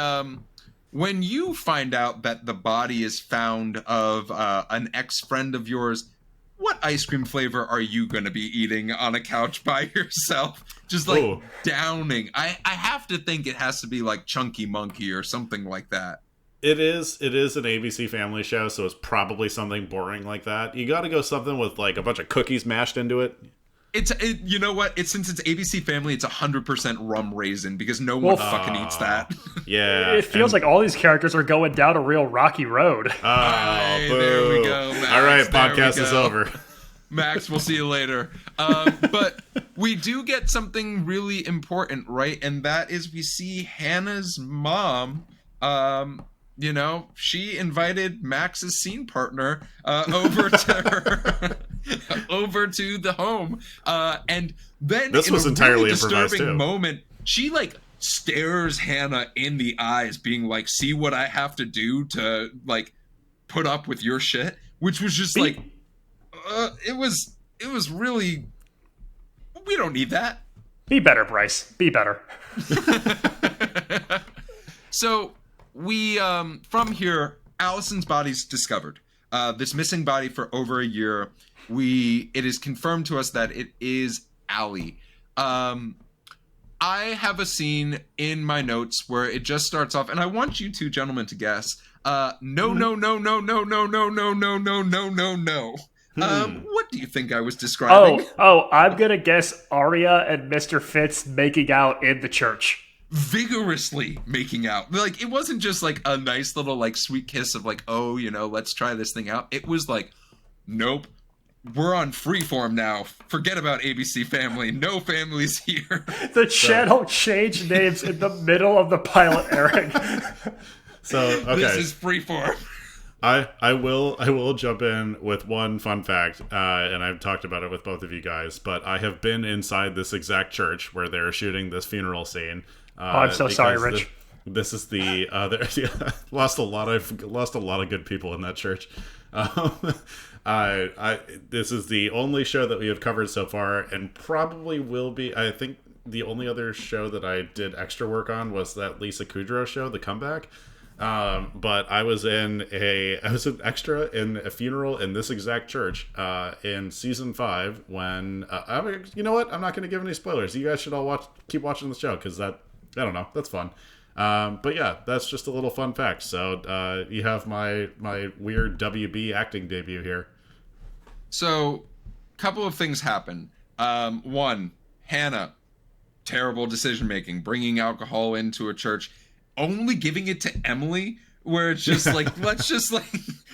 when you find out that the body is found of an ex-friend of yours, what ice cream flavor are you going to be eating on a couch by yourself? Just like downing. I have to think it has to be like Chunky Monkey or something like that. It is an ABC Family show, so it's probably something boring like that. You got to go something with like a bunch of cookies mashed into it. You know what? Since it's ABC Family, it's 100% rum raisin because no one fucking eats that. Yeah, It feels like all these characters are going down a real rocky road. There we go, Max. All right, There podcast we is go. over. Max, we'll see you later. But we do get something really important, right? And that is we see Hannah's mom you know, she invited Max's scene partner over to her, over to the home, and then this was entirely improvised too. Moment, she like stares Hannah in the eyes, being like, "See what I have to do to like put up with your shit," which was just like, it was really, we don't need that. Be better, Bryce. Be better. So we, from here, Allison's body's discovered. This missing body for over a year. It is confirmed to us that it is Allie. I have a scene in my notes where it just starts off, and I want you two gentlemen to guess. No. What do you think I was describing? I'm gonna guess Arya and Mr. Fitz making out in the church. Vigorously making out. Like, it wasn't just like a nice little like sweet kiss of like, oh, you know, let's try this thing out. It was like, nope, we're on Freeform now. Forget about ABC Family. No families here. The channel changed names in the middle of the pilot airing. So okay, this is Freeform. I will jump in with one fun fact, and I've talked about it with both of you guys, but I have been inside this exact church where they're shooting this funeral scene. I'm so sorry, Rich. This is the lost a lot of good people in that church. This is the only show that we have covered so far, and probably will be. I think the only other show that I did extra work on was that Lisa Kudrow show, The Comeback. But I was an extra in a funeral in this exact church in season 5 when you know what, I'm not going to give any spoilers. You guys should all keep watching the show because I don't know, that's fun. But yeah, that's just a little fun fact. So you have my weird WB acting debut here. So, couple of things happen. One, Hannah, terrible decision making, bringing alcohol into a church. Only giving it to Emily, where it's just like, let's just like,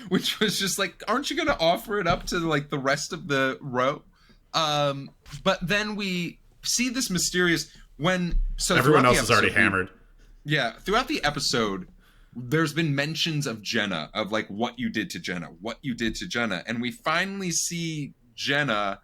which was just like, aren't you going to offer it up to like the rest of the row? But then we see this mysterious so everyone else is already hammered. Yeah, throughout the episode, there's been mentions of Jenna, of like what you did to Jenna, and we finally see Jenna.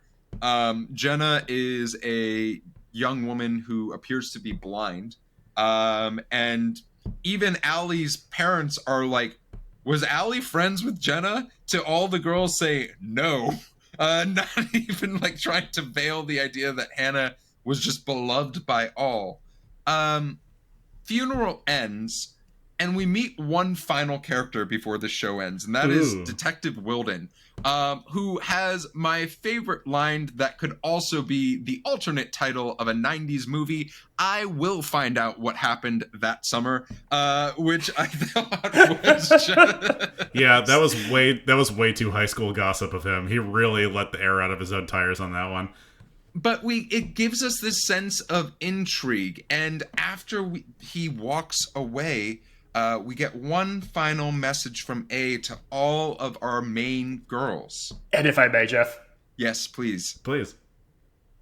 Jenna is a young woman who appears to be blind, and even Allie's parents are like, was Allie friends with Jenna? To all the girls say no. Not even like trying to veil the idea that Hannah was just beloved by all. Funeral ends, and we meet one final character before the show ends, and that is Detective Wilden, who has my favorite line that could also be the alternate title of a 90s movie, I Will Find Out What Happened That Summer, which I thought was just... Yeah, that was way too high school gossip of him. He really let the air out of his own tires on that one. But it gives us this sense of intrigue, and after he walks away, we get one final message from A to all of our main girls. And if I may, Jeff. Yes, please. Please.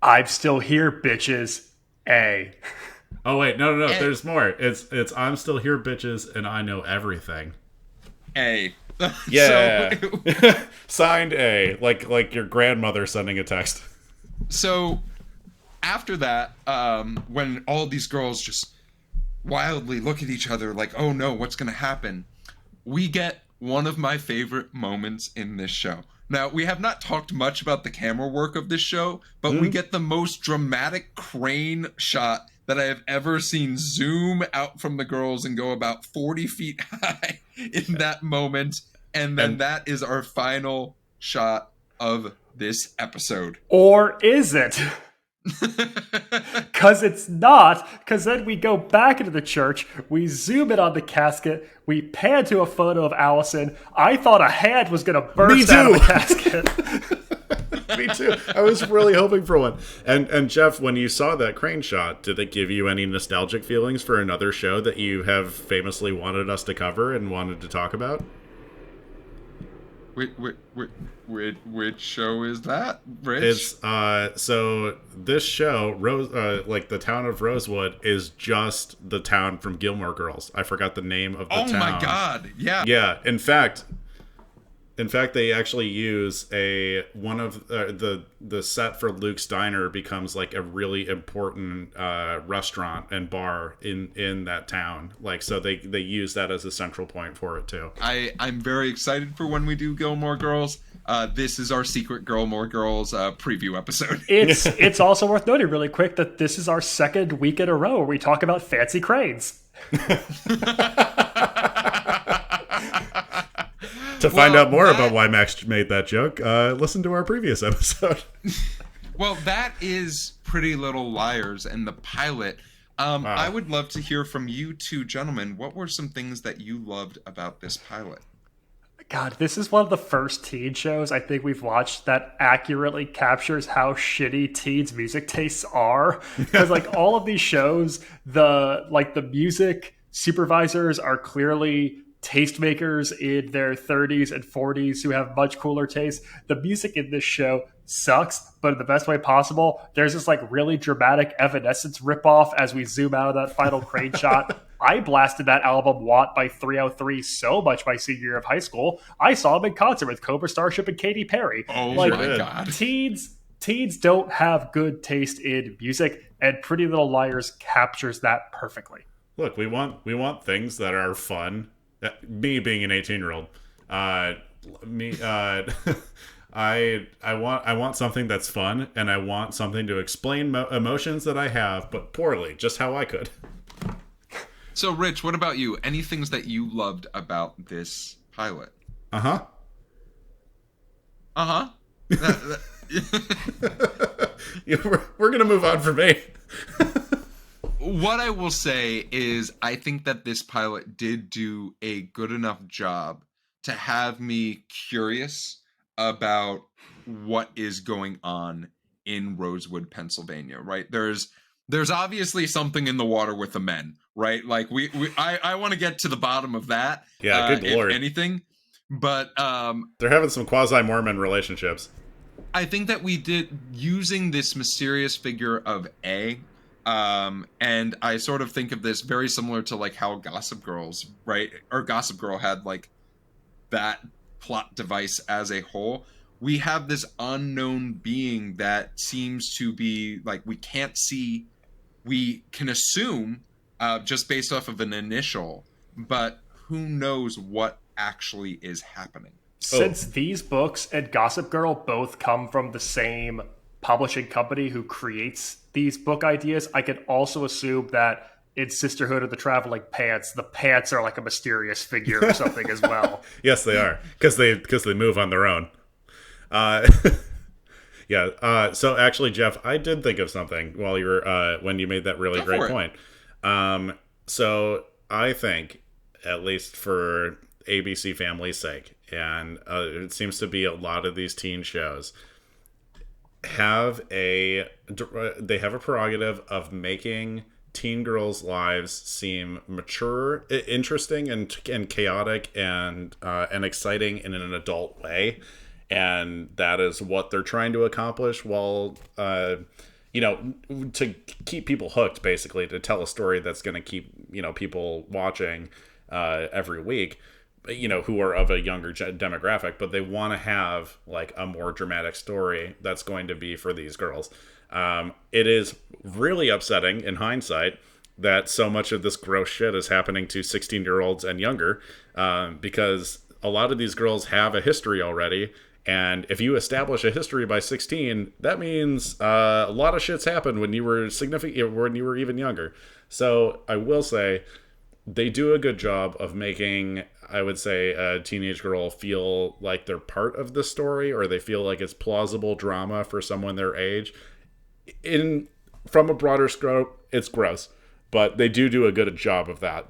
I'm still here, bitches. A. Oh, wait. No. There's more. It's I'm still here, bitches, and I know everything. A. Yeah. Signed A. Like your grandmother sending a text. So, after that, when all these girls just wildly look at each other like, oh no, what's going to happen? We get one of my favorite moments in this show. Now, we have not talked much about the camera work of this show, but we get the most dramatic crane shot that I have ever seen zoom out from the girls and go about 40 feet high in that moment. And then that is our final shot of this episode. Or is it? Because it's not. Because then we go back into the church, we zoom in on the casket, we pan to a photo of Allison. I thought a hand was going to burst out of the casket. Me too. I was really hoping for one. And Jeff, when you saw that crane shot, did it give you any nostalgic feelings for another show that you have famously wanted us to cover and wanted to talk about? Which show is that, Rich? It's so this show, like the town of Rosewood, is just the town from Gilmore Girls. I forgot the name of the town. Oh my god! Yeah, yeah. In fact, they actually use one of the set for Luke's Diner becomes like a really important restaurant and bar in that town. Like, so they use that as a central point for it too. I'm very excited for when we do Gilmore Girls. This is our secret Gilmore Girls preview episode. It's also worth noting really quick that this is our second week in a row where we talk about fancy cranes. To find out more about why Max made that joke, listen to our previous episode. Well, that is Pretty Little Liars and the pilot. I would love to hear from you two gentlemen. What were some things that you loved about this pilot? God, this is one of the first teen shows I think we've watched that accurately captures how shitty teens' music tastes are. Because like all of these shows, the music supervisors are clearly tastemakers in their 30s and 40s who have much cooler tastes. The music in this show sucks, but in the best way possible. There's this like really dramatic Evanescence ripoff as we zoom out of that final crane shot. I blasted that album "Want" by 303 so much my senior year of high school. I saw him in concert with Cobra Starship and Katy Perry. Oh my god. Teens don't have good taste in music, and Pretty Little Liars captures that perfectly. Look, we want things that are fun. Me being an 18-year-old, I want something that's fun, and I want something to explain emotions that I have, but poorly, just how I could. So, Rich, what about you? Any things that you loved about this pilot? Uh-huh. We're gonna move on from me. What I will say is I think that this pilot did do a good enough job to have me curious about what is going on in Rosewood, Pennsylvania, right? There's obviously something in the water with the men, right? Like I want to get to the bottom of that. Yeah, good lord. If anything. But they're having some quasi-Mormon relationships. I think that we did using this mysterious figure of A. And I sort of think of this very similar to like how Gossip Girls, right? Or Gossip Girl had like that plot device as a whole. We have this unknown being that seems to be like we can't see. We can assume just based off of an initial, but who knows what actually is happening. Since these books and Gossip Girl both come from the same publishing company who creates these book ideas, I can also assume that in Sisterhood of the Traveling Pants, the pants are like a mysterious figure or something as well. Yes, they are, because they move on their own. Yeah. So actually, Jeff, I did think of something while you were when you made that really great point. So I think, at least for ABC Family's sake, and it seems to be a lot of these teen shows they have a prerogative of making teen girls' lives seem mature, interesting, and chaotic, and exciting in an adult way, and that is what they're trying to accomplish. While to keep people hooked, basically, to tell a story that's going to keep people watching every week, who are of a younger demographic, but they want to have like a more dramatic story that's going to be for these girls. It is really upsetting in hindsight that so much of this gross shit is happening to 16-year-olds and younger, because a lot of these girls have a history already. And if you establish a history by 16, that means a lot of shit's happened when you were even younger. So I will say they do a good job of making, I would say, a teenage girl feel like they're part of the story, or they feel like it's plausible drama for someone their age. From a broader scope, it's gross, but they do a good job of that.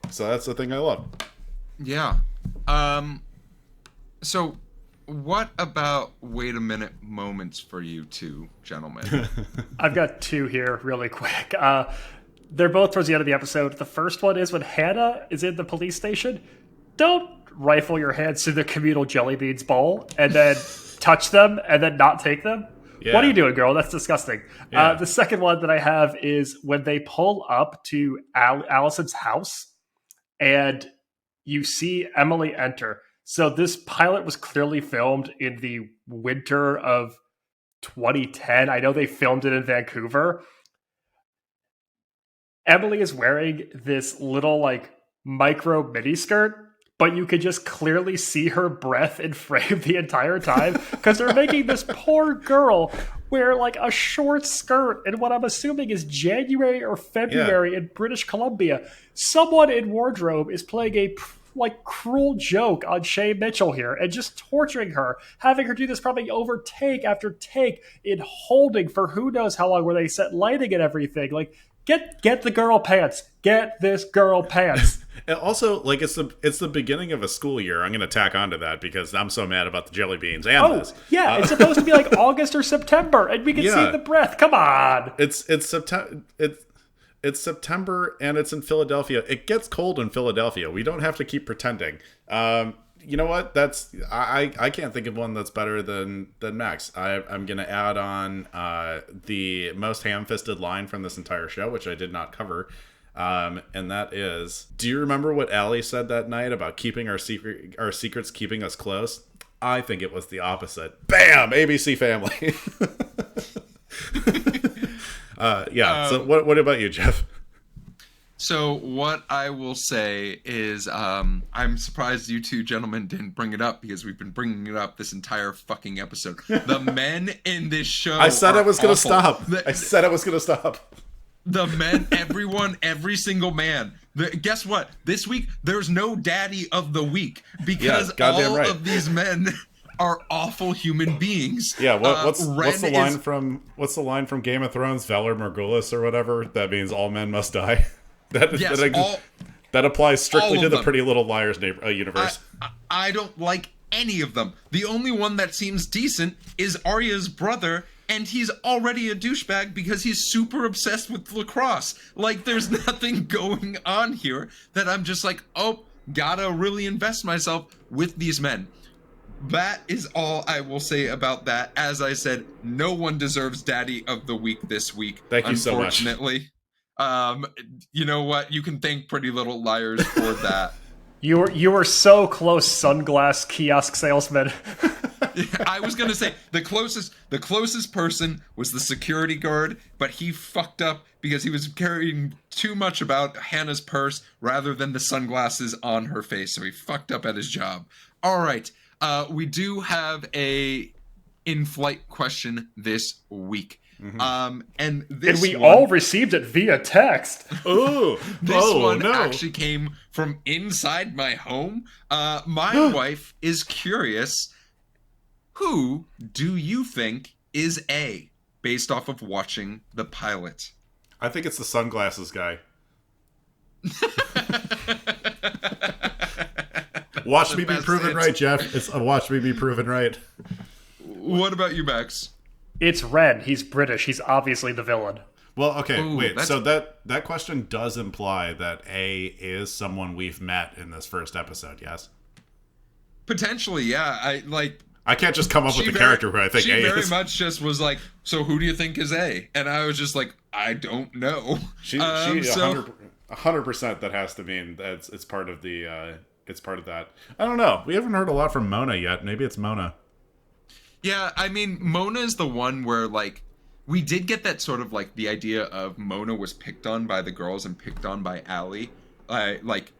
So that's the thing I love. Yeah. So what about wait a minute moments for you two gentlemen? I've got two here really quick. They're both towards the end of the episode. The first one is when Hannah is in the police station. Don't rifle your hands to the communal jelly beans bowl and then touch them and then not take them? Yeah. What are you doing, girl? That's disgusting. Yeah. The second one that I have is when they pull up to Allison's house and you see Emily enter. So this pilot was clearly filmed in the winter of 2010. I know they filmed it in Vancouver. Emily is wearing this little like micro mini skirt, but you could just clearly see her breath in frame the entire time because they're making this poor girl wear like a short skirt in what I'm assuming is January or February in British Columbia. Someone in wardrobe is playing a like cruel joke on Shay Mitchell here and just torturing her, having her do this probably over take after take in holding for who knows how long, where they set lighting and everything. Like, get the girl pants. Get this girl pants. And also, like, it's the beginning of a school year. I'm going to tack onto that because I'm so mad about the jelly beans and this. Yeah, it's supposed to be like August or September, and we can see the breath. Come on. It's September. It's September and it's in Philadelphia. It gets cold in Philadelphia. We don't have to keep pretending. You know what? I can't think of one that's better than Max. I'm gonna add on the most ham-fisted line from this entire show, which I did not cover. And that is, do you remember what Allie said that night about keeping our secrets keeping us close? I think it was the opposite. Bam! ABC Family. So what about you, Geoff? So what I will say is I'm surprised you two gentlemen didn't bring it up because we've been bringing it up this entire fucking episode. The men in this show I said I was going to awful. stop. I said I was going to stop. The men, everyone, every single man. Guess what? This week, there's no daddy of the week because all of these men are awful human beings. Yeah, what's the line from Game of Thrones, Valor Morghulis or whatever? That means all men must die. That applies strictly to the Pretty Little Liars universe. I don't like any of them. The only one that seems decent is Arya's brother, and he's already a douchebag because he's super obsessed with lacrosse. Like, there's nothing going on here that I'm just like, oh, gotta really invest myself with these men. That is all I will say about that. As I said, no one deserves Daddy of the Week this week. Thank you so much. Unfortunately. You know what? You can thank Pretty Little Liars for that. You were so close, sunglass kiosk salesman. I was gonna say the closest person was the security guard, but he fucked up because he was carrying too much about Hannah's purse rather than the sunglasses on her face, so he fucked up at his job. All right, we do have a in-flight question this week. Mm-hmm. And we all received it via text. This one actually came from inside my home. My wife is curious. Who do you think is A, based off of watching the pilot? I think it's the sunglasses guy. Watch me be proven right, Geoff. It's watch me be proven right. What about you, Max? It's Ren. He's British. He's obviously the villain. Well, okay, wait. So that question does imply that A is someone we've met in this first episode, yes? Potentially, yeah. I can't just come up with the character who I think A is. She very much just was like, so who do you think is A? And I was just like, I don't know. She 100% that has to mean that it's part of the it's part of that. I don't know. We haven't heard a lot from Mona yet. Maybe it's Mona. Yeah, I mean, Mona is the one where, like, we did get that sort of, like, the idea of Mona was picked on by the girls and picked on by Allie, like,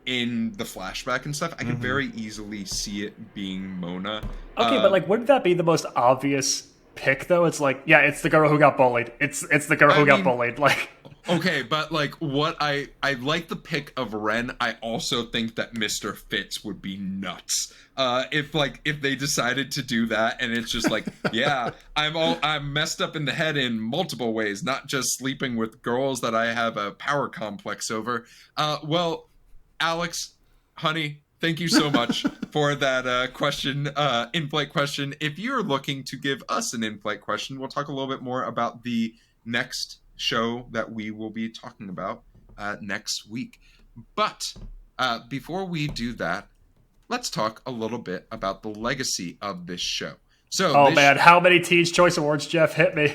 in the flashback and stuff. I could very easily see it being Mona. Okay, but, like, wouldn't that be the most obvious pick, though? It's like, yeah, it's the girl who got bullied. It's the girl who got bullied, like... Okay, but, like, what I like the pick of Ren. I also think that Mr. Fitz would be nuts. If they decided to do that, and it's just like, yeah, I'm messed up in the head in multiple ways, not just sleeping with girls that I have a power complex over. Well, Alex, honey, thank you so much for that question, in-flight question. If you're looking to give us an in-flight question, we'll talk a little bit more about the next show that we will be talking about next week. But before we do that, let's talk a little bit about the legacy of this show. So, oh man, how many Teen's Choice Awards, Jeff? Hit me.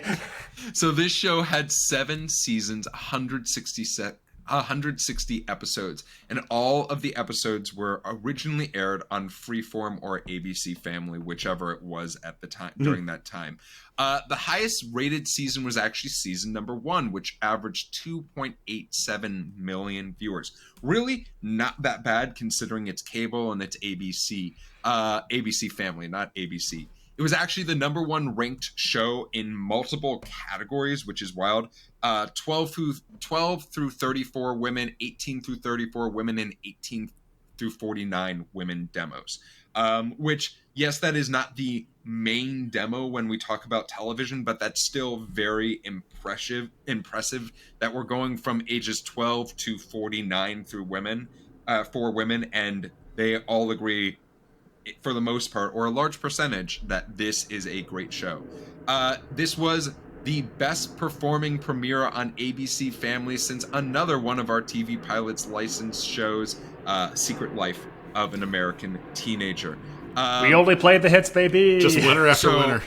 So this show had 7 seasons, 160 episodes, and all of the episodes were originally aired on Freeform or ABC Family, whichever it was at the time during that time. The highest rated season was actually season number 1, which averaged 2.87 million viewers. Really not that bad considering it's cable and it's ABC. ABC Family, not ABC. It was actually the number 1 ranked show in multiple categories, which is wild. 12 through 34 women, 18 through 34 women, and 18 through 49 women demos. Which, yes, that is not the main demo when we talk about television, but that's still very impressive that we're going from ages 12 to 49 through women, for women, and they all agree, for the most part, or a large percentage, that this is a great show. This was the best performing premiere on ABC Family since another one of our TV Pilots licensed shows, Secret Life of an American Teenager. We only played the hits, baby. Just winner after winner.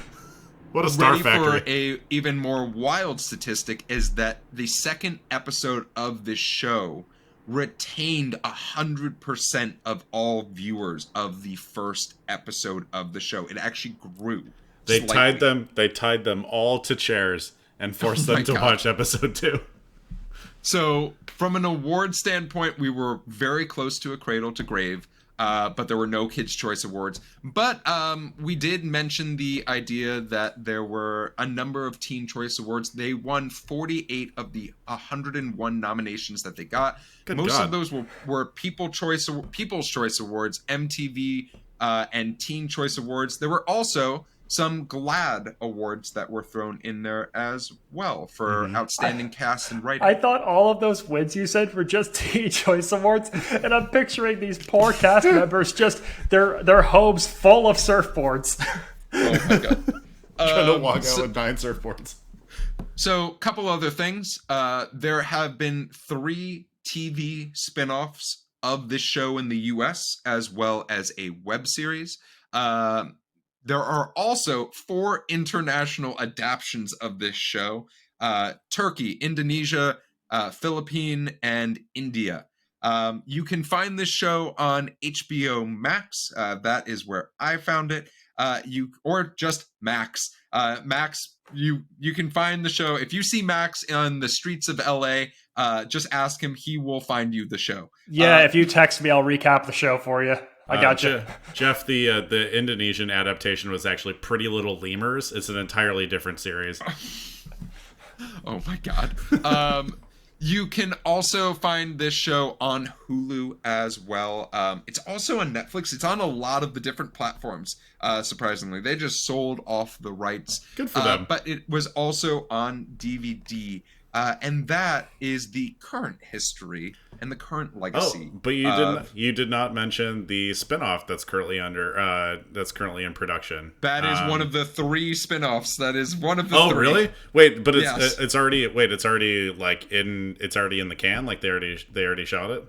What a star factory. For a even more wild statistic is that the second episode of this show retained 100% of all viewers of the first episode of the show. It actually grew. They tied them all to chairs and forced them to watch episode 2. So from an award standpoint, we were very close to a cradle to grave. But there were no Kids' Choice Awards. But we did mention the idea that there were a number of Teen Choice Awards. They won 48 of the 101 nominations that they got. Most of those were People's Choice Awards, MTV, and Teen Choice Awards. There were also some GLAAD awards that were thrown in there as well for outstanding cast and writing. I thought all of those wins you said were just Teen Choice Awards, and I'm picturing these poor cast members just their homes full of surfboards. Oh my god! Trying to walk out with 9 surfboards. So, a couple other things. There have been 3 TV spin-offs of this show in the U.S. as well as a web series. There are also 4 international adaptions of this show. Turkey, Indonesia, Philippines, and India. You can find this show on HBO Max. That is where I found it. Or just Max. Max, you can find the show. If you see Max on the streets of LA, just ask him. He will find you the show. Yeah, if you text me, I'll recap the show for you. I got you. Jeff, the Indonesian adaptation was actually Pretty Little Lemurs. It's an entirely different series. Oh my god. You can also find this show on Hulu as well. It's also on Netflix. It's on a lot of the different platforms, surprisingly. They just sold off the rights. Good for them. But it was also on DVD. And that is the current history and the current legacy. Oh, but you did not mention the spinoff that's currently in production. That is one of the 3 spinoffs. That is one of the 3. Oh, really? Wait, but Yes. it's already in the can. Like they already shot it.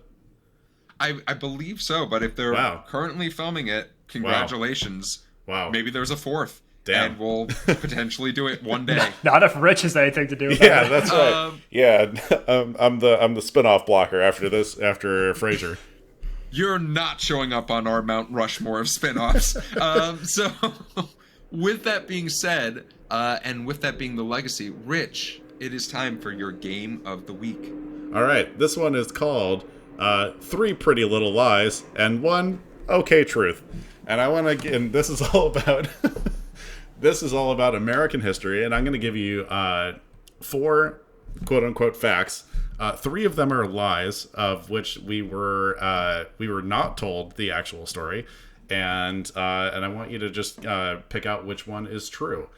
I believe so. But if they're currently filming it, congratulations. Wow. Maybe there's a 4th. Damn. And we'll potentially do it one day. Not if Rich has anything to do with Yeah, it. that's right. I'm the spin-off blocker after Frasier. You're not showing up on our Mount Rushmore of spin-offs. So with that being said, and with that being the legacy, Rich, it is time for your game of the week. All right, this one is called 3 Pretty Little Lies and 1 Okay Truth. And and this is all about this is all about American history, and I'm going to give you 4 quote-unquote facts. 3 of them are lies, of which we were not told the actual story, and I want you to just pick out which one is true.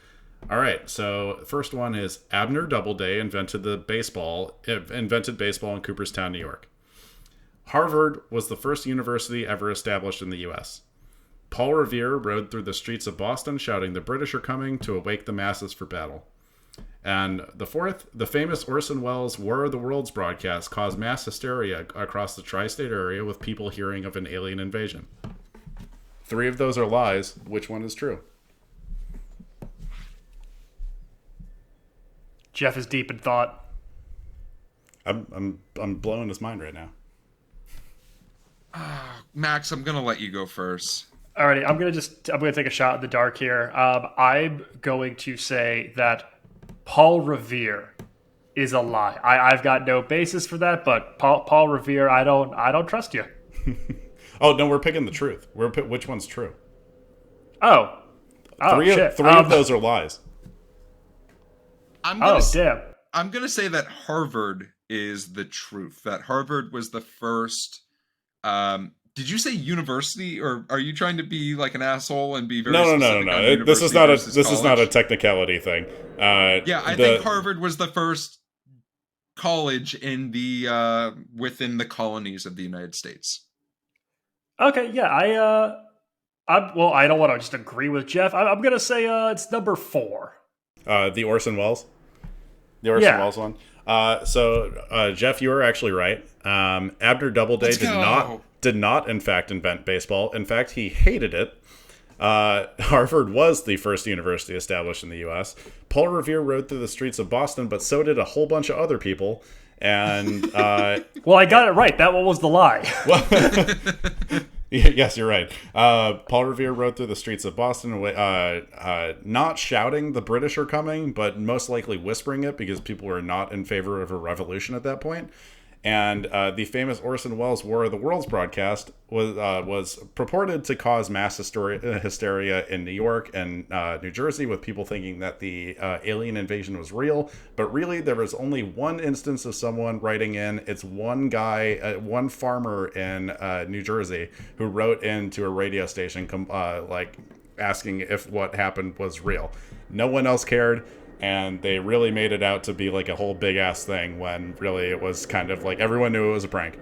All right, so first one is Abner Doubleday invented baseball in Cooperstown, New York. Harvard was the first university ever established in the U.S. Paul Revere rode through the streets of Boston shouting, "The British are coming," to awake the masses for battle. And the 4th, the famous Orson Welles' War of the Worlds broadcast caused mass hysteria across the tri-state area with people hearing of an alien invasion. 3 of those are lies. Which one is true? Geoff is deep in thought. I'm blowing his mind right now. Max, I'm gonna let you go first. Alrighty, I'm gonna take a shot in the dark here. I'm going to say that Paul Revere is a lie. I've got no basis for that, but Paul Revere, I don't trust you. Oh no, we're picking the truth. Which one's true? Oh, Three of those are lies. I'm gonna say that Harvard is the truth. That Harvard was the first. Did you say university, or are you trying to be like an asshole and be very specific? No. This is not a technicality thing. I think Harvard was the first college in the within the colonies of the United States. Okay, yeah, I don't want to just agree with Geoff. I'm gonna say it's number 4. The Orson Welles. The Orson Welles one. So Geoff, you were actually right. Abner Doubleday did not in fact invent baseball. In fact, he hated it. Harvard was the first university established in the U.S. Paul Revere rode through the streets of Boston, but so did a whole bunch of other people. And well, I got it right. That one was the lie. Yes, you're right. Paul Revere rode through the streets of Boston, not shouting the British are coming, but most likely whispering it because people were not in favor of a revolution at that point. And the famous Orson Welles War of the Worlds broadcast was purported to cause mass hysteria in New York and New Jersey, with people thinking that the alien invasion was real. But really, there was only one instance of someone writing in. It's one guy, one farmer in New Jersey, who wrote into a radio station asking if what happened was real. No one else cared. And they really made it out to be like a whole big ass thing when really it was kind of like everyone knew it was a prank.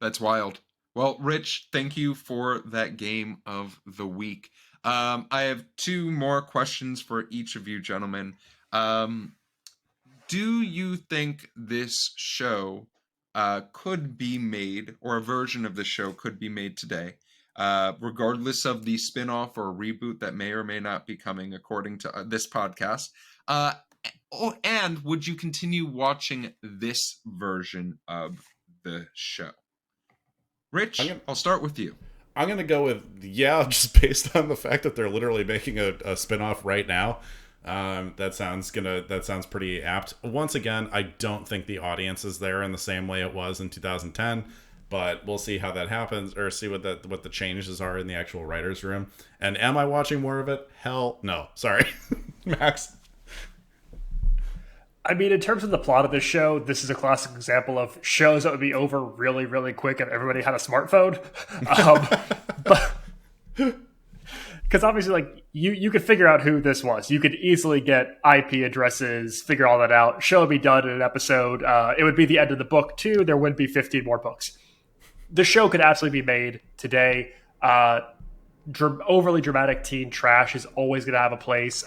That's wild. Well, Rich, thank you for that game of the week. I have 2 more questions for each of you gentlemen. Do you think this show could be made, or a version of the show could be made today, regardless of the spin-off or reboot that may or may not be coming according to this podcast? And would you continue watching this version of the show? Rich, I'll start with you. I'm going to go with, just based on the fact that they're literally making a spin-off right now. That sounds pretty apt. Once again, I don't think the audience is there in the same way it was in 2010. But we'll see how that happens, or see what the changes are in the actual writer's room. And am I watching more of it? Hell no. Sorry. Max? I mean, in terms of the plot of this show, this is a classic example of shows that would be over really, really quick if everybody had a smartphone. Because obviously, like, you could figure out who this was. You could easily get IP addresses, figure all that out. Show would be done in an episode. It would be the end of the book, too. There wouldn't be 15 more books. The show could absolutely be made today. Overly dramatic teen trash is always going to have a place.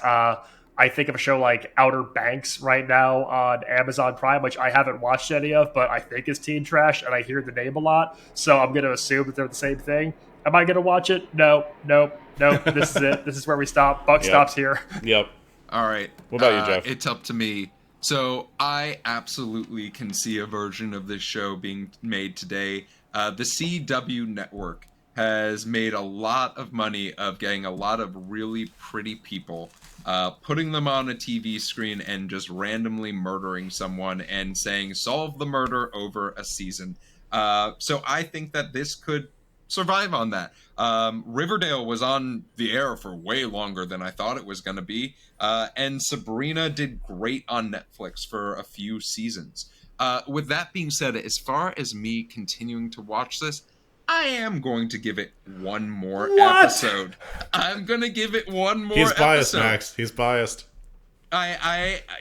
I think of a show like Outer Banks right now on Amazon Prime, which I haven't watched any of, but I think is teen trash, and I hear the name a lot, so I'm going to assume that they're the same thing. Am I going to watch it? No. This is it. This is where we stop. Buck stops here. Yep. All right. What about you, Geoff? It's up to me. So I absolutely can see a version of this show being made today. The CW network has made a lot of money of getting a lot of really pretty people, putting them on a TV screen and just randomly murdering someone and saying, solve the murder over a season. So I think that this could survive on that. Riverdale was on the air for way longer than I thought it was going to be. And Sabrina did great on Netflix for a few seasons. With that being said, as far as me continuing to watch this, I am going to give it one more episode. I'm going to give it one more episode. He's biased, Max. He's biased.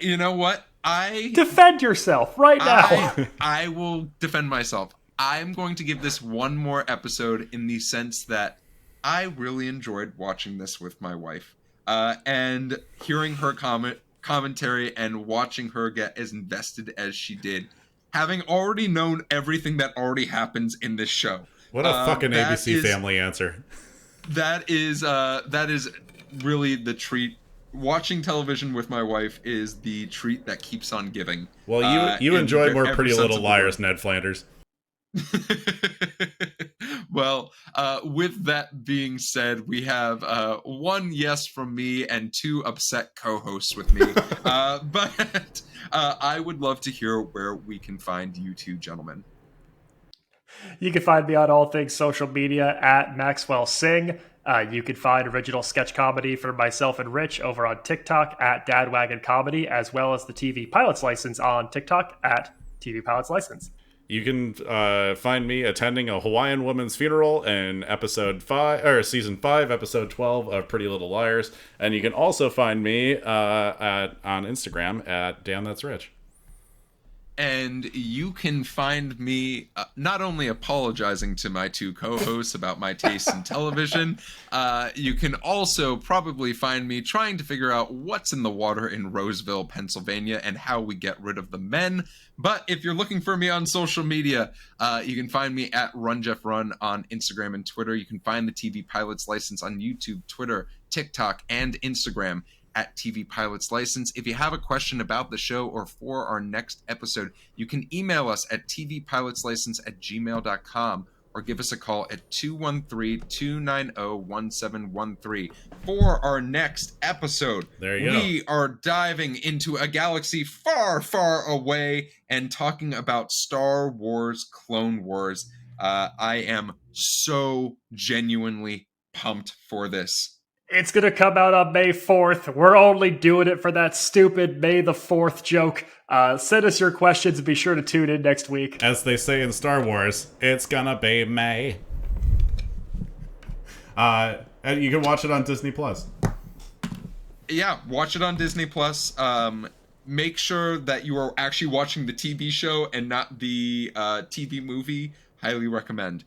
You know what? Defend yourself right now. I will defend myself. I'm going to give this one more episode in the sense that I really enjoyed watching this with my wife. And hearing her commentary and watching her get as invested as she did, having already known everything that already happens in this show. What a fucking ABC is, Family answer. That is really the treat. Watching television with my wife is the treat that keeps on giving. Well, you enjoy more every Pretty sense Little of the Liars, word. Ned Flanders. Well, with that being said, we have one yes from me and two upset co-hosts with me. But I would love to hear where we can find you two gentlemen. You can find me on all things social media at Maxwell Sing. You can find original sketch comedy for myself and Rich over on TikTok at Dadwagon Comedy, as well as the TV Pilots License on TikTok at TV Pilots License. You can find me attending a Hawaiian woman's funeral in season 5, episode 12 of Pretty Little Liars, and you can also find me on Instagram at Damn That's Rich. And you can find me not only apologizing to my two co-hosts about my taste in television, you can also probably find me trying to figure out what's in the water in Roseville, Pennsylvania, and how we get rid of the men. But if you're looking for me on social media, you can find me at RunJeffRun on Instagram and Twitter. You can find the TV Pilots License on YouTube, Twitter, TikTok, and Instagram at TV Pilots License. If you have a question about the show or for our next episode, you can email us at tvpilotslicense@gmail.com or give us a call at 213-290-1713. For our next episode, we are diving into a galaxy far, far away and talking about Star Wars Clone Wars. I am so genuinely pumped for this. It's going to come out on May 4th. We're only doing it for that stupid May the 4th joke. Send us your questions and be sure to tune in next week. As they say in Star Wars, it's gonna be May. And you can watch it on Disney+. Yeah, watch it on Disney+. Make sure that you are actually watching the TV show and not the TV movie. Highly recommend.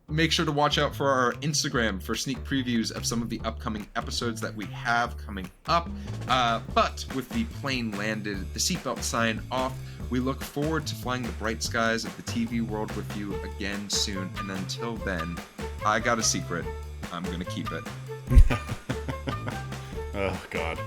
Make sure to watch out for our Instagram for sneak previews of some of the upcoming episodes that we have coming up. But with the plane landed, the seatbelt sign off, we look forward to flying the bright skies of the TV world with you again soon. And until then, I got a secret. I'm going to keep it. Oh, God.